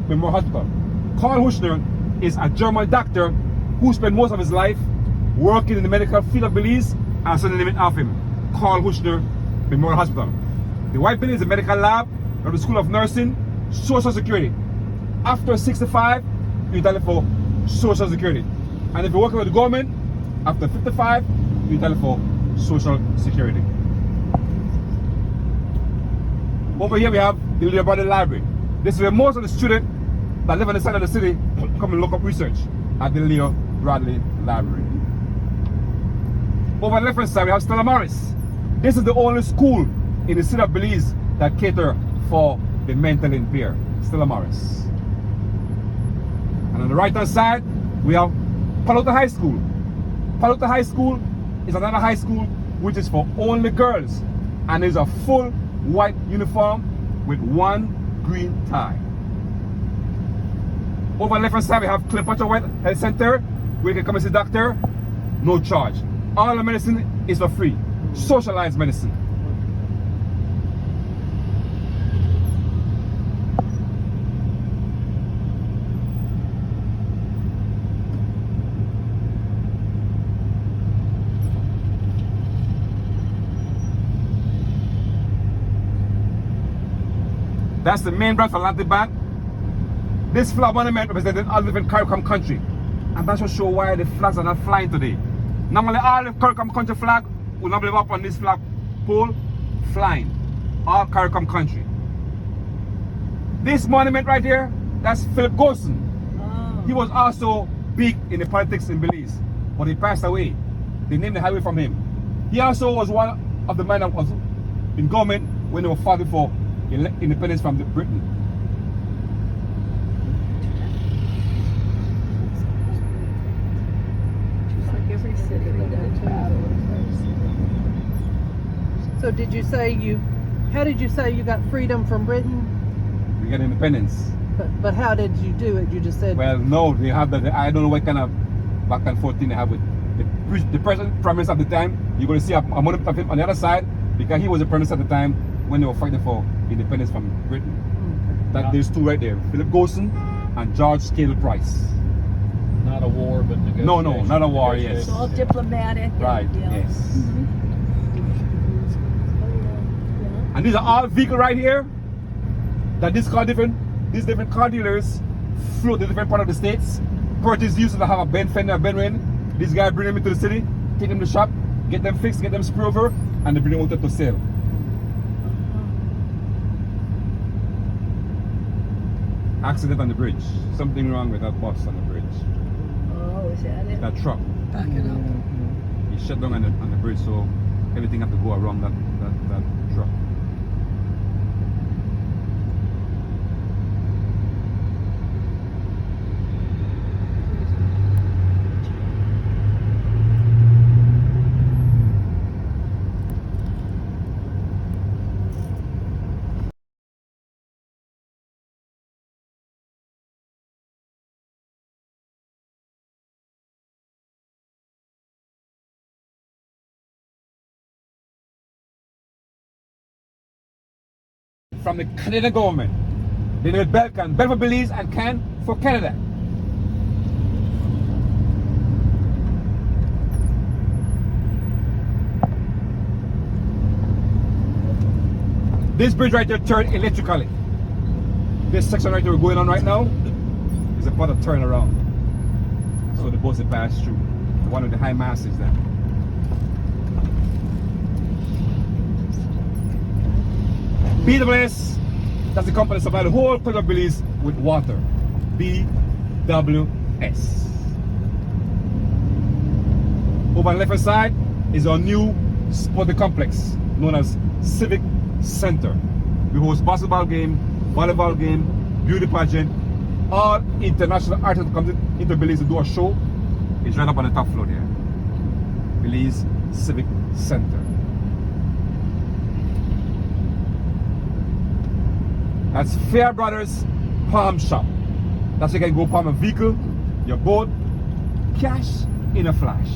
Memorial Hospital. Karl Huschner is a German doctor who spent most of his life working in the medical field of Belize, and so the name of him, Karl Huschner Memorial Hospital. The white building is a medical lab, from the School of Nursing, Social Security. After 65, you entitled for Social Security. And if you're working with the government, after 55, you entitled for Social Security. Over here we have the Leo Bradley Library. This is where most of the students that live on the side of the city come and look up research at the Leo Bradley Library. Over on the left hand side we have Stella Maris. This is the only school in the city of Belize that cater for the mentally impaired. Stella Maris. And on the right hand side, we have Palota High School. Palota High School is another high school which is for only girls, and is a full white uniform with one green tie. Over on the left hand side, we have Cleopatra White Health Center, where you can come and see the doctor, no charge. All the medicine is for free. Socialized medicine. That's the main branch for Atlantic Bank. This flag monument represented all different CARICOM country. And that should show why the flags are not flying today. Normally all the CARICOM country flag will not be up on this flag pole flying. All CARICOM country. This monument right here, that's Philip Golson. He was also big in the politics in Belize, but he passed away. They named the highway from him. He also was one of the men that was in government when they were fighting for independence from Britain. Just like every city that So did you say how did you say you got freedom from Britain? We got independence. But how did you do it? You just said, Well, no, they have that. I don't know what kind of back and forth thing they have with the president, prime minister at the time. You're going to see a monument of him on the other side, because he was the prime minister at the time when they were fighting for independence from Britain. That there's two right there, Philip Golson and George Scale Price. Not a war, but negotiation. No, not a war, yes. it's all diplomatic. Right, Yeah. yes. Yeah. And these are all vehicles right here that these different car dealers float to different part of the states. Purchase used to have a bend fender, a bend ring. This guy bring them into the city, take them to the shop, get them fixed, get them spray over, and they bring them out to sell. Accident on the bridge. Something wrong with that bus on the bridge. Oh, is that it? That truck. Back it up. He shut down on the bridge, so everything had to go around that truck. from the Canadian government. They named Bell for Belize and Can for Canada. This bridge right here turned electrically. This section right here we're going on right now is about to turn around. So the boats will pass through. One of the high masses there. BWS, that's the company that supplies the whole country of Belize with water. BWS. Over on the left side is our new sporting complex known as Civic Center. We host basketball game, volleyball game, beauty pageant. All international artists come into Belize to do a show. It's right up on the top floor there. Belize Civic Center. That's Fair Brothers Palm Shop. That's where you can go palm a vehicle, your boat, cash in a flash.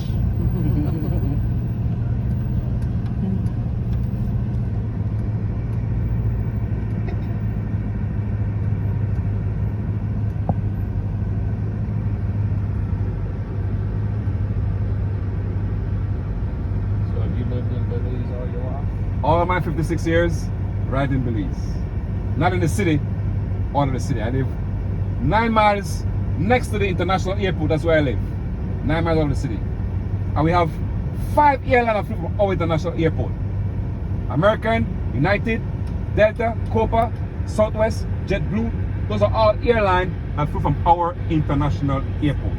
So have you lived in Belize all your life? All of my 56 years, right in Belize. Not in the city, out of the city. I live 9 miles next to the international airport. That's where I live. 9 miles out of the city. And we have 5 airlines from our international airport. American, United, Delta, Copa, Southwest, JetBlue. Those are all airlines that flew from our international airport.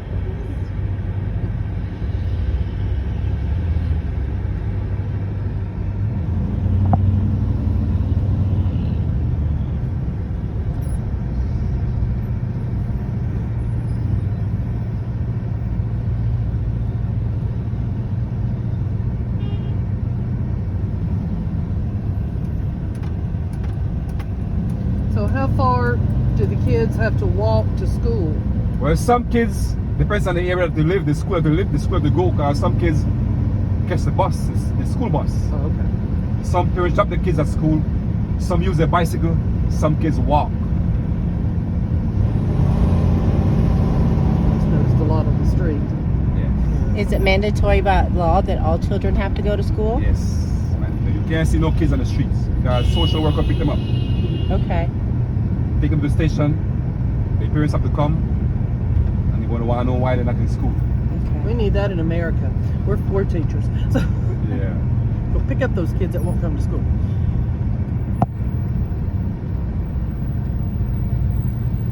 So how far do the kids have to walk to school? Well, some kids, depends on the area that they live, the school that they live, the school that they go, because some kids catch the bus, the school bus. Oh, okay. Some parents drop their kids at school, some use their bicycle, some kids walk. Just noticed a lot on the street. Yeah. Is it mandatory by law that all children have to go to school? Yes. Man, you can't see no kids on the streets because social worker pick them up. Okay. Take them to the station, the parents have to come, and they want to know why they're not in school. We Okay. need that in America. We're teachers. So Yeah. go pick up those kids that won't come to school.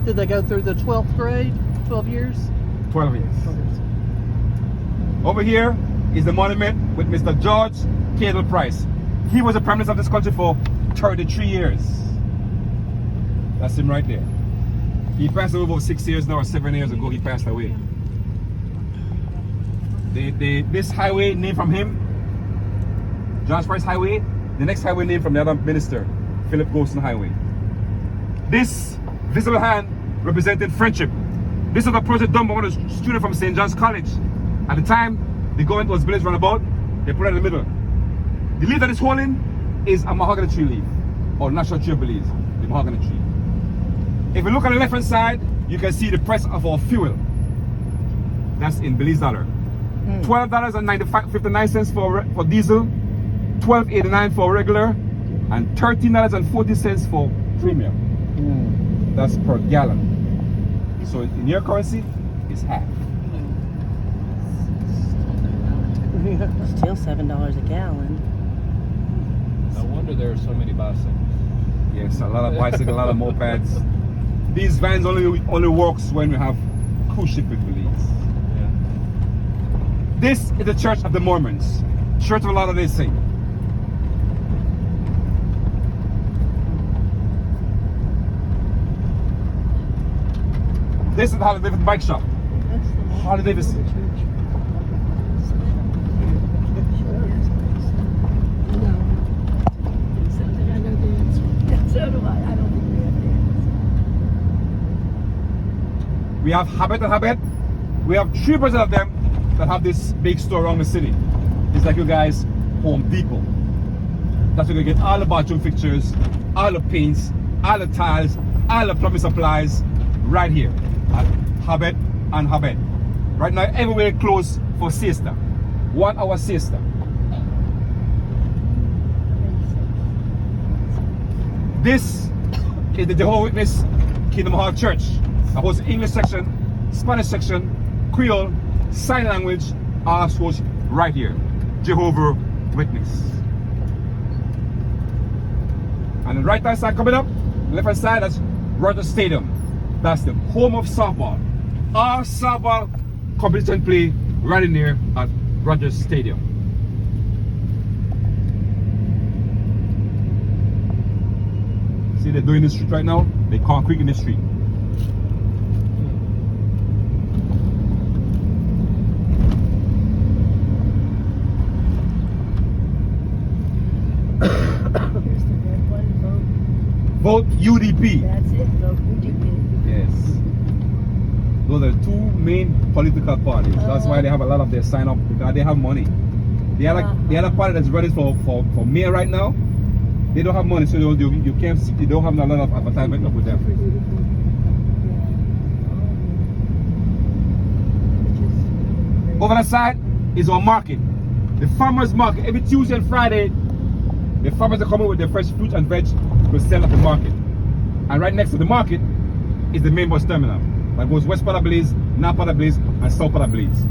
Did they go through the 12th grade? 12 years? 12 years. 12 years. Over here is the monument with Mr. George Cadle Price. He was the Prime Minister of this country for 33 years. That's him right there. He passed away about 6 years now, or 7 years ago he passed away. This highway named from him, George Price Highway, the next highway named from the other minister, Philip Golston Highway. This visible hand represented friendship. This was a project done by one of the students from St. John's College. At the time, the government was village runabout, they put it in the middle. The leaf that is holding is a mahogany tree leaf, or national tree of Belize, the mahogany tree. If you look on the left hand side, you can see the price of our fuel. That's in Belize dollar. $12.59 for diesel, $12.89 for regular, and $13.40 for premium. That's per gallon. So in your currency, it's half. Still $7 a gallon. No wonder there are so many bicycles. Yes, a lot of bicycles, a lot of mopeds. These vans only works when we have cruise ship with Belize. Yeah. This is the Church of the Mormons, Church of Latter-day Saints. This is the Harley Davidson bike shop. Harley Davidson. So do I. I don't think we have dance. We have Habit and Habit. We have 3% of them that have this big store around the city. It's like you guys, Home Depot. That's where you get all the bathroom fixtures, all the paints, all the tiles, all the plumbing supplies right here at Habet and Habet. Right now, everywhere closed for siesta. 1 hour siesta. This is the Jehovah's Witness Kingdom Hall Church. I host English section, Spanish section, Creole, sign language, all schools right here. Jehovah's Witness. And the right hand side coming up, left hand side, that's Rogers Stadium. That's the home of softball. All softball competition play right in there at Rogers Stadium. See they're doing the street right now? They concrete in the street. Here's the red one. Vote UDP. That's it. Vote UDP. Yes. Those are two main political parties. That's why they have a lot of their sign up because they have money. The other party that's running for mayor right now, they don't have money, so you can't see, they don't have a lot of advertisement up with them. Over the side is our market, the farmers market. Every Tuesday and Friday, the farmers are coming with their fresh fruit and veg to sell at the market. And right next to the market is the main bus terminal that goes west part of Belize, north part of Belize, and south part of Belize.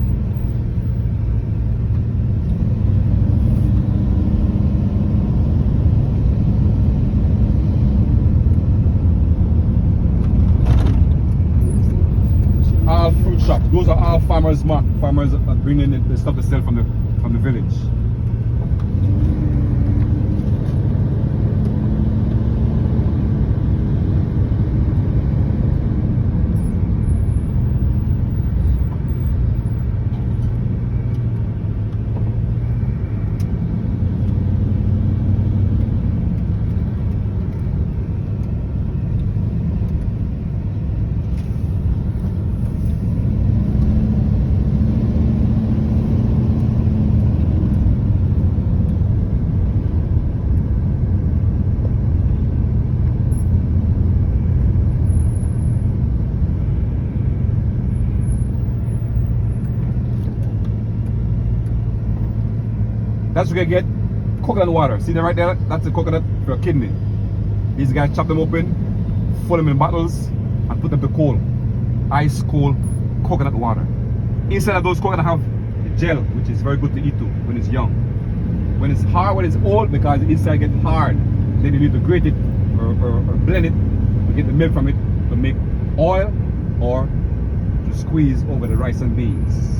All fruit shops. Those are all farmers market. Farmers are bringing in the stuff to sell from the village. That's where you get coconut water. See that right there? That's the coconut for your kidney. These guys chop them open, fill them in bottles, and put them to cold. Ice cold coconut water. Inside of those coconut have the gel, which is very good to eat too when it's young. When it's hard, when it's old, because the inside gets hard, then you need to grate it or blend it to get the milk from it to make oil or to squeeze over the rice and beans.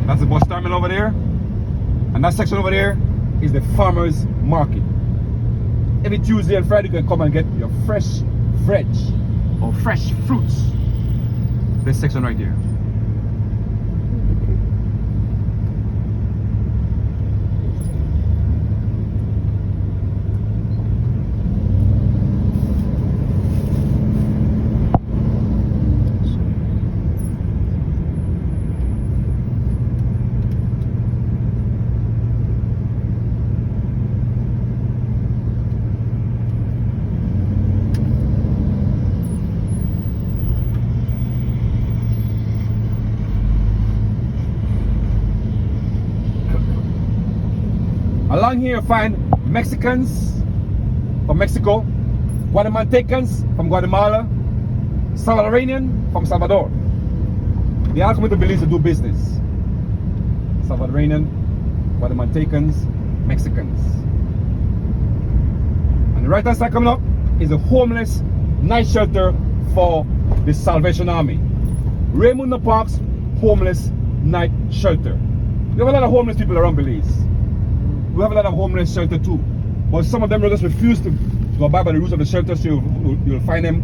That's the bus terminal over there. And that section over there is the farmers market. Every Tuesday and Friday you can come and get your fresh veg or fresh fruits. This section right here. Along here you find Mexicans from Mexico, Guatemaltecans from Guatemala, Salvadorian from Salvador. They all come to Belize to do business. Salvadorian, Guatemaltecans, Mexicans. And the right hand side coming up is a homeless night shelter for the Salvation Army. Raymond Park's homeless night shelter. We have a lot of homeless people around Belize. We have a lot of homeless shelter too, but some of them just refuse to abide by the rules of the shelter, so you'll find them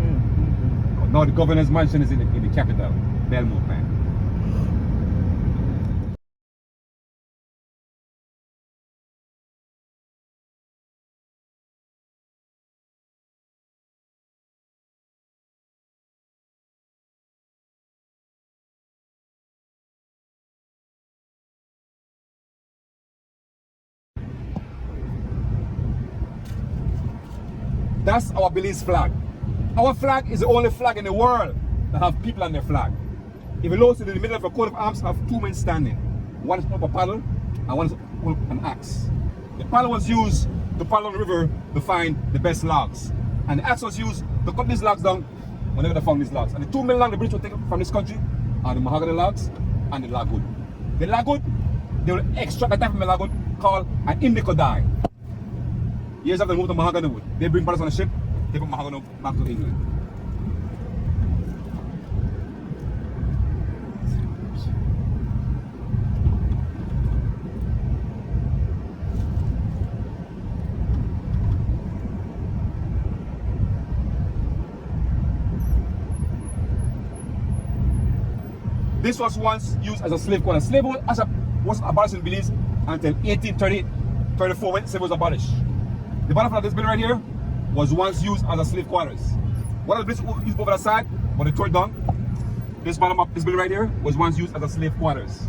Now the governor's mansion is in the capital, Belmopan. That's our Belize flag. Our flag is the only flag in the world that have people on their flag. If you notice, in the middle of a coat of arms have two men standing. One is holding up a paddle and one is holding up an axe. The paddle was used to paddle on the river to find the best logs. And the axe was used to cut these logs down whenever they found these logs. And the 2 men along the bridge were taken from this country are the mahogany logs and the logwood. The logwood, they will extract a type of logwood called an indigo dye. Years after they moved to mahogany wood, they bring paddles on a ship, they put mahogany back to England. This was once used as a slave quarter. Slavery was abolished in Belize until 1834 when slavery was abolished. The bottom of this building right here was once used as a slave quarters. One of the buildings used over the side, but they tore it down. This bottom of this building right here was once used as a slave quarters.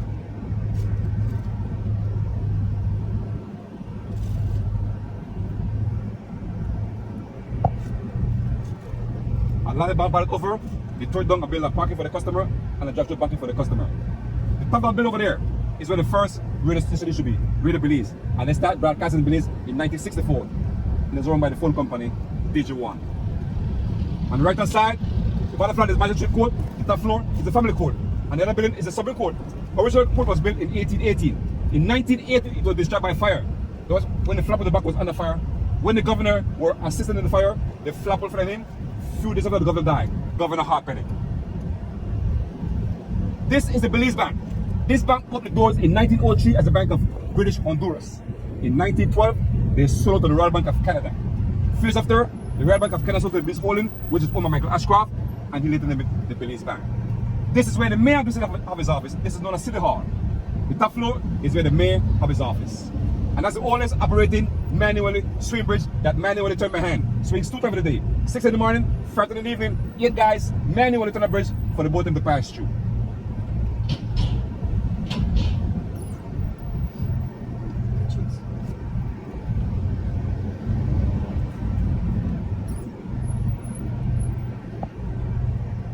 A lot of bank bought it over. They tore it down and built a parking for the customer and a drive-through parking for the customer. The top of the building over there is where the first radio station should be, Radio Belize. And they started broadcasting in Belize in 1964. And it's run by the phone company, DJ1. On the right hand side, the bottom floor is magistrate court, the top floor is the family court. And the other building is the Supreme Court. The original court was built in 1818. In 1980, it was destroyed by fire. That was when the flap of the back was under fire. When the governor were assisting in the fire, the flap fell from him. Few days after the governor died, Governor Harpenny. This is the Belize Bank. This bank opened the doors in 1903 as a bank of British Honduras. In 1912, they sold to the Royal Bank of Canada. Few years after, the Royal Bank of Canada sold to the Belize Holding, which is owned by Michael Ashcroft, and he later named it the Belize Bank. This is where the mayor of the city have his office. This is known as City Hall. The top floor is where the mayor have his office. And that's the oldest operating manually swing bridge that manually turn by hand. Swings 2 times a day. 6 in the morning, 5 in the evening, 8 guys manually turn the bridge for the boat to pass through.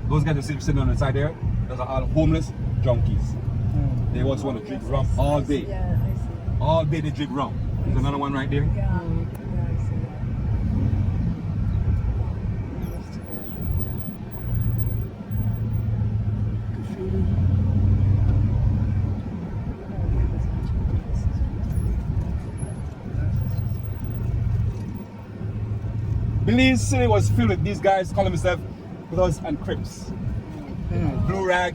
Those guys you see sitting on the side there, those are all homeless junkies. They also want to drink rum all day. Yeah, I see. All day they drink rum. There's another one right there. Yeah, I see Belize City was filled with these guys calling themselves Bloods and Crips. Blue rag,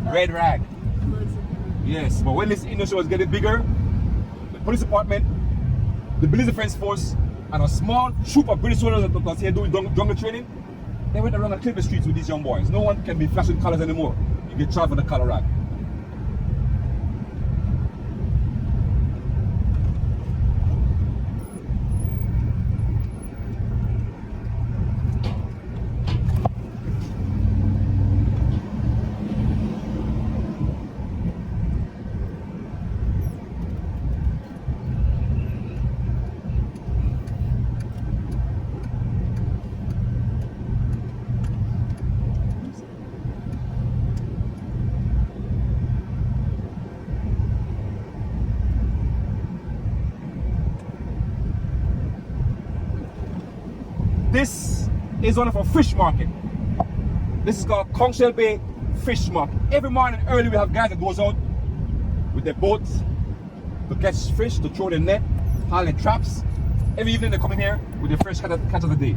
red rag. Yes, but when this industry was getting bigger, the police department, the Belize Defense Force, and a small troop of British soldiers that was here doing jungle training, they went around and cleared the streets with these young boys. No one can be flashing colors anymore. You get charged for the color rag. This is one of our fish market. This is called Conchel Bay Fish Market. Every morning early we have guys that goes out with their boats to catch fish, to throw their net, haul their traps. Every evening they come in here with their fresh catch of the day.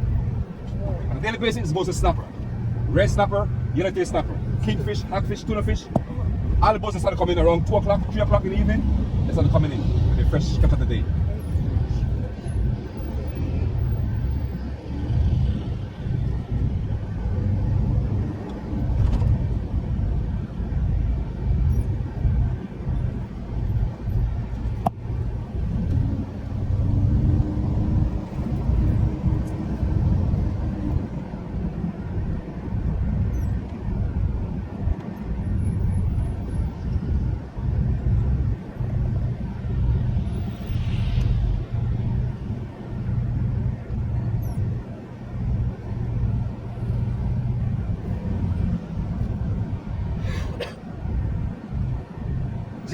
On a daily basis it's mostly snapper. Red snapper, yellow tail snapper, kingfish, hagfish, tuna fish. All the boats start coming around 2 o'clock, 3 o'clock in the evening. They start coming in with their fresh catch of the day.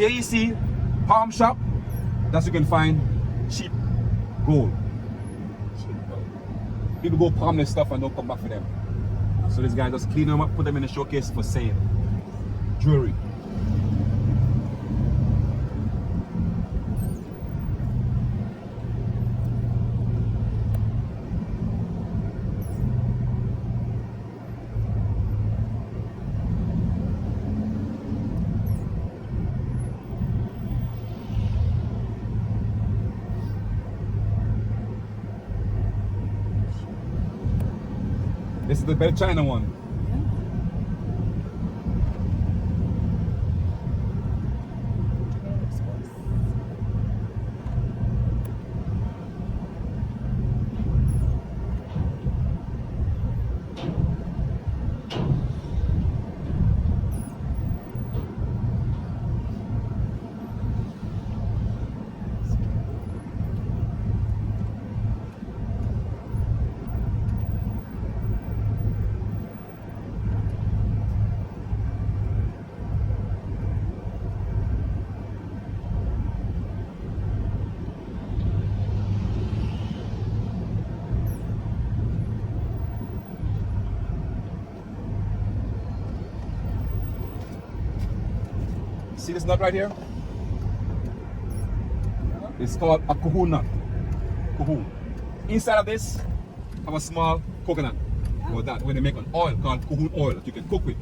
There you see palm shop. That's where you can find cheap gold. People go palm their stuff and don't come back for them. So this guy just clean them up, put them in the showcase for sale. Jewelry. This is the better China one. See this nut right here? It's called a kuhu nut. Kuhu. Inside of this, have a small coconut. Or that, when they make an oil called kuhu oil that you can cook with.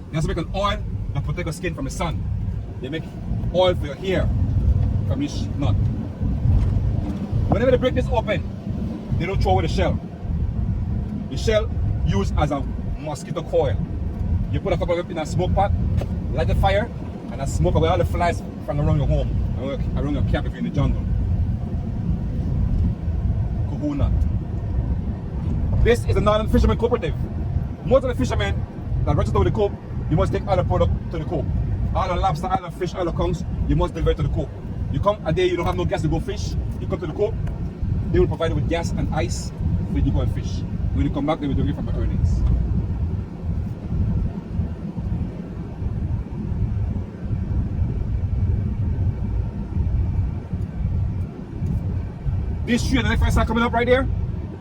They also make an oil that protect your skin from the sun. They make oil for your hair from this nut. Whenever they break this open, they don't throw away the shell. The shell used as a mosquito coil. You put a couple of them in a smoke pot, light the fire, and that smoke away all the flies from around your home, around your camp if you're in the jungle. Kuhu nut. This is a northern fisherman cooperative. Most of the fishermen that register with the Coop, you must take all the product to the Coop. All the lobster, all the fish, all the conchs, you must deliver to the Coop. You come a day, you don't have no gas to go fish, you come to the Coop, they will provide you with gas and ice when you go and fish. When you come back, they will deliver from the earnings. This tree that I start coming up right there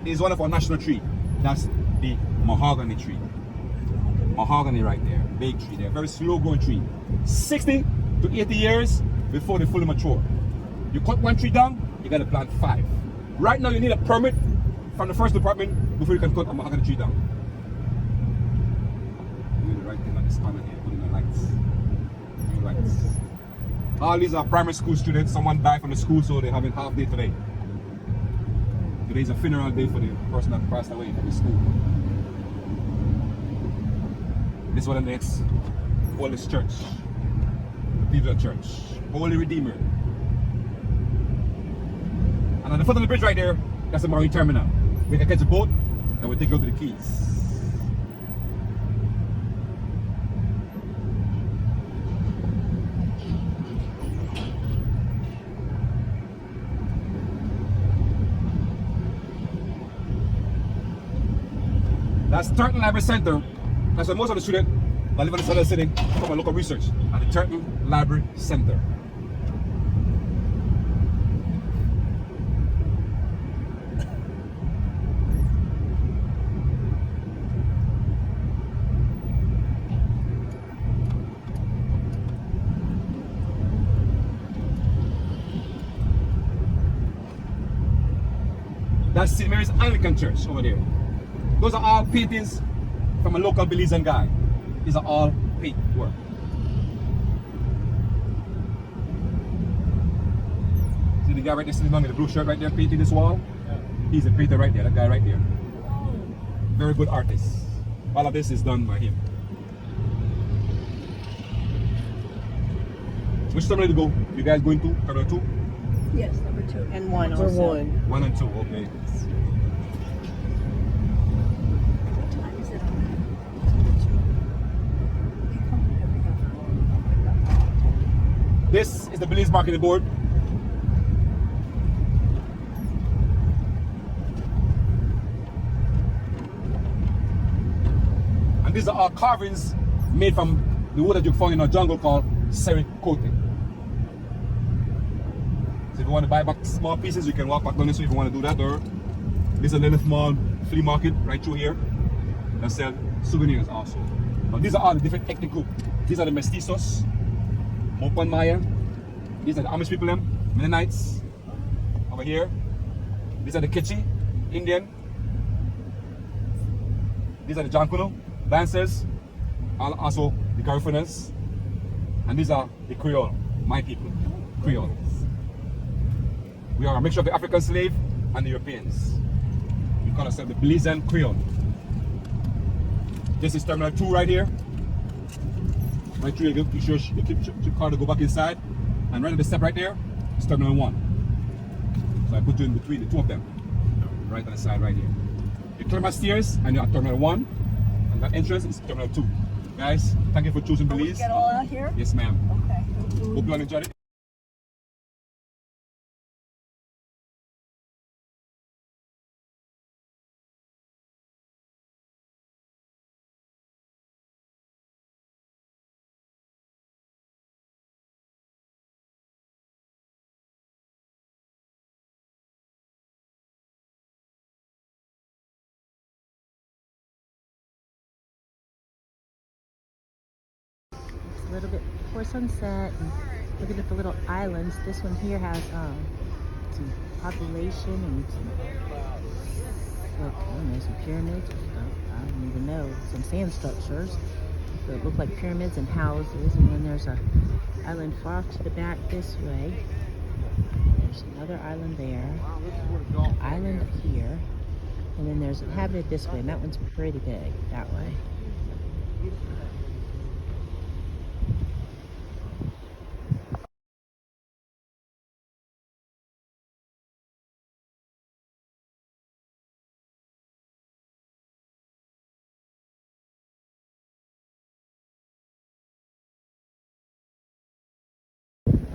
is one of our national trees. That's the mahogany tree. Mahogany right there, big tree there, very slow growing tree. 60 to 80 years before they fully mature. You cut one tree down, you gotta plant 5. Right now you need a permit from the first department before you can cut a mahogany tree down. Do the right thing on this panel here, put in the lights. New lights. All these are primary school students. Someone died from the school, so they're having half day today. Today's a funeral day for the person that passed away from the school. This is one of the next oldest church, the Cathedral Church, Holy Redeemer. And on the foot of the bridge right there, that's the marine terminal. We can catch a boat and we'll take you to the quays. That's Turtle Library Center. That's where most of the students that live in the southern city come and look at research at the Turtle Library Center. That's St. Mary's Anglican Church over there. Those are all paintings from a local Belizean guy. These are all paint work. See the guy right there sitting on with the blue shirt right there painting this wall? Yeah. He's a painter right there, that guy right there. Very good artist. All of this is done by him. Which terminal to go? You guys going to Terminal 2? Yes, number 2. And 1 Number also. 1. 1 and 2, okay. What time is it on that? This is the Belize Marketing Board. And these are all carvings made from the wood that you found in our jungle called sericote. So if you want to buy back small pieces, you can walk back down this way if you want to do that. Or there's a little small flea market right through here that sell souvenirs also. Now these are all the different ethnic groups. These are the mestizos, Mopan Maya. These are the Amish people, them, Mennonites. Over here. These are the Kichi, Indian. These are the Jankuno, dancers. Also the Garifunians. And these are the Creole, my people, Creole. We are a mixture of the African slave and the Europeans. We call ourselves the Belizean Creole. This is Terminal 2 right here. Right through, you keep your car to go back inside. And right at the step right there is Terminal 1. So I put you in between the two of them. Right on the side right here. You climb my stairs and you're at Terminal 1. And that entrance is Terminal 2. Guys, thank you for choosing Belize. Get all out here? Yes, ma'am. Okay. Hope you all enjoyed it. A little bit before sunset, and looking at the little islands. This one here has some population and some, look, I don't know, some pyramids or stuff. I don't even know. Some sand structures that look like pyramids and houses. And then there's a island far off to the back this way. There's another island there. An island here. And then there's inhabited this way, and that one's pretty big that way.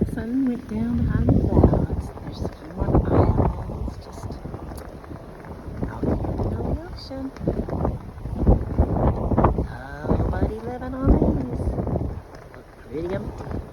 The sun went down behind the clouds. There's a few more islands just out here in the middle of the ocean. Nobody living on these. Look pretty empty.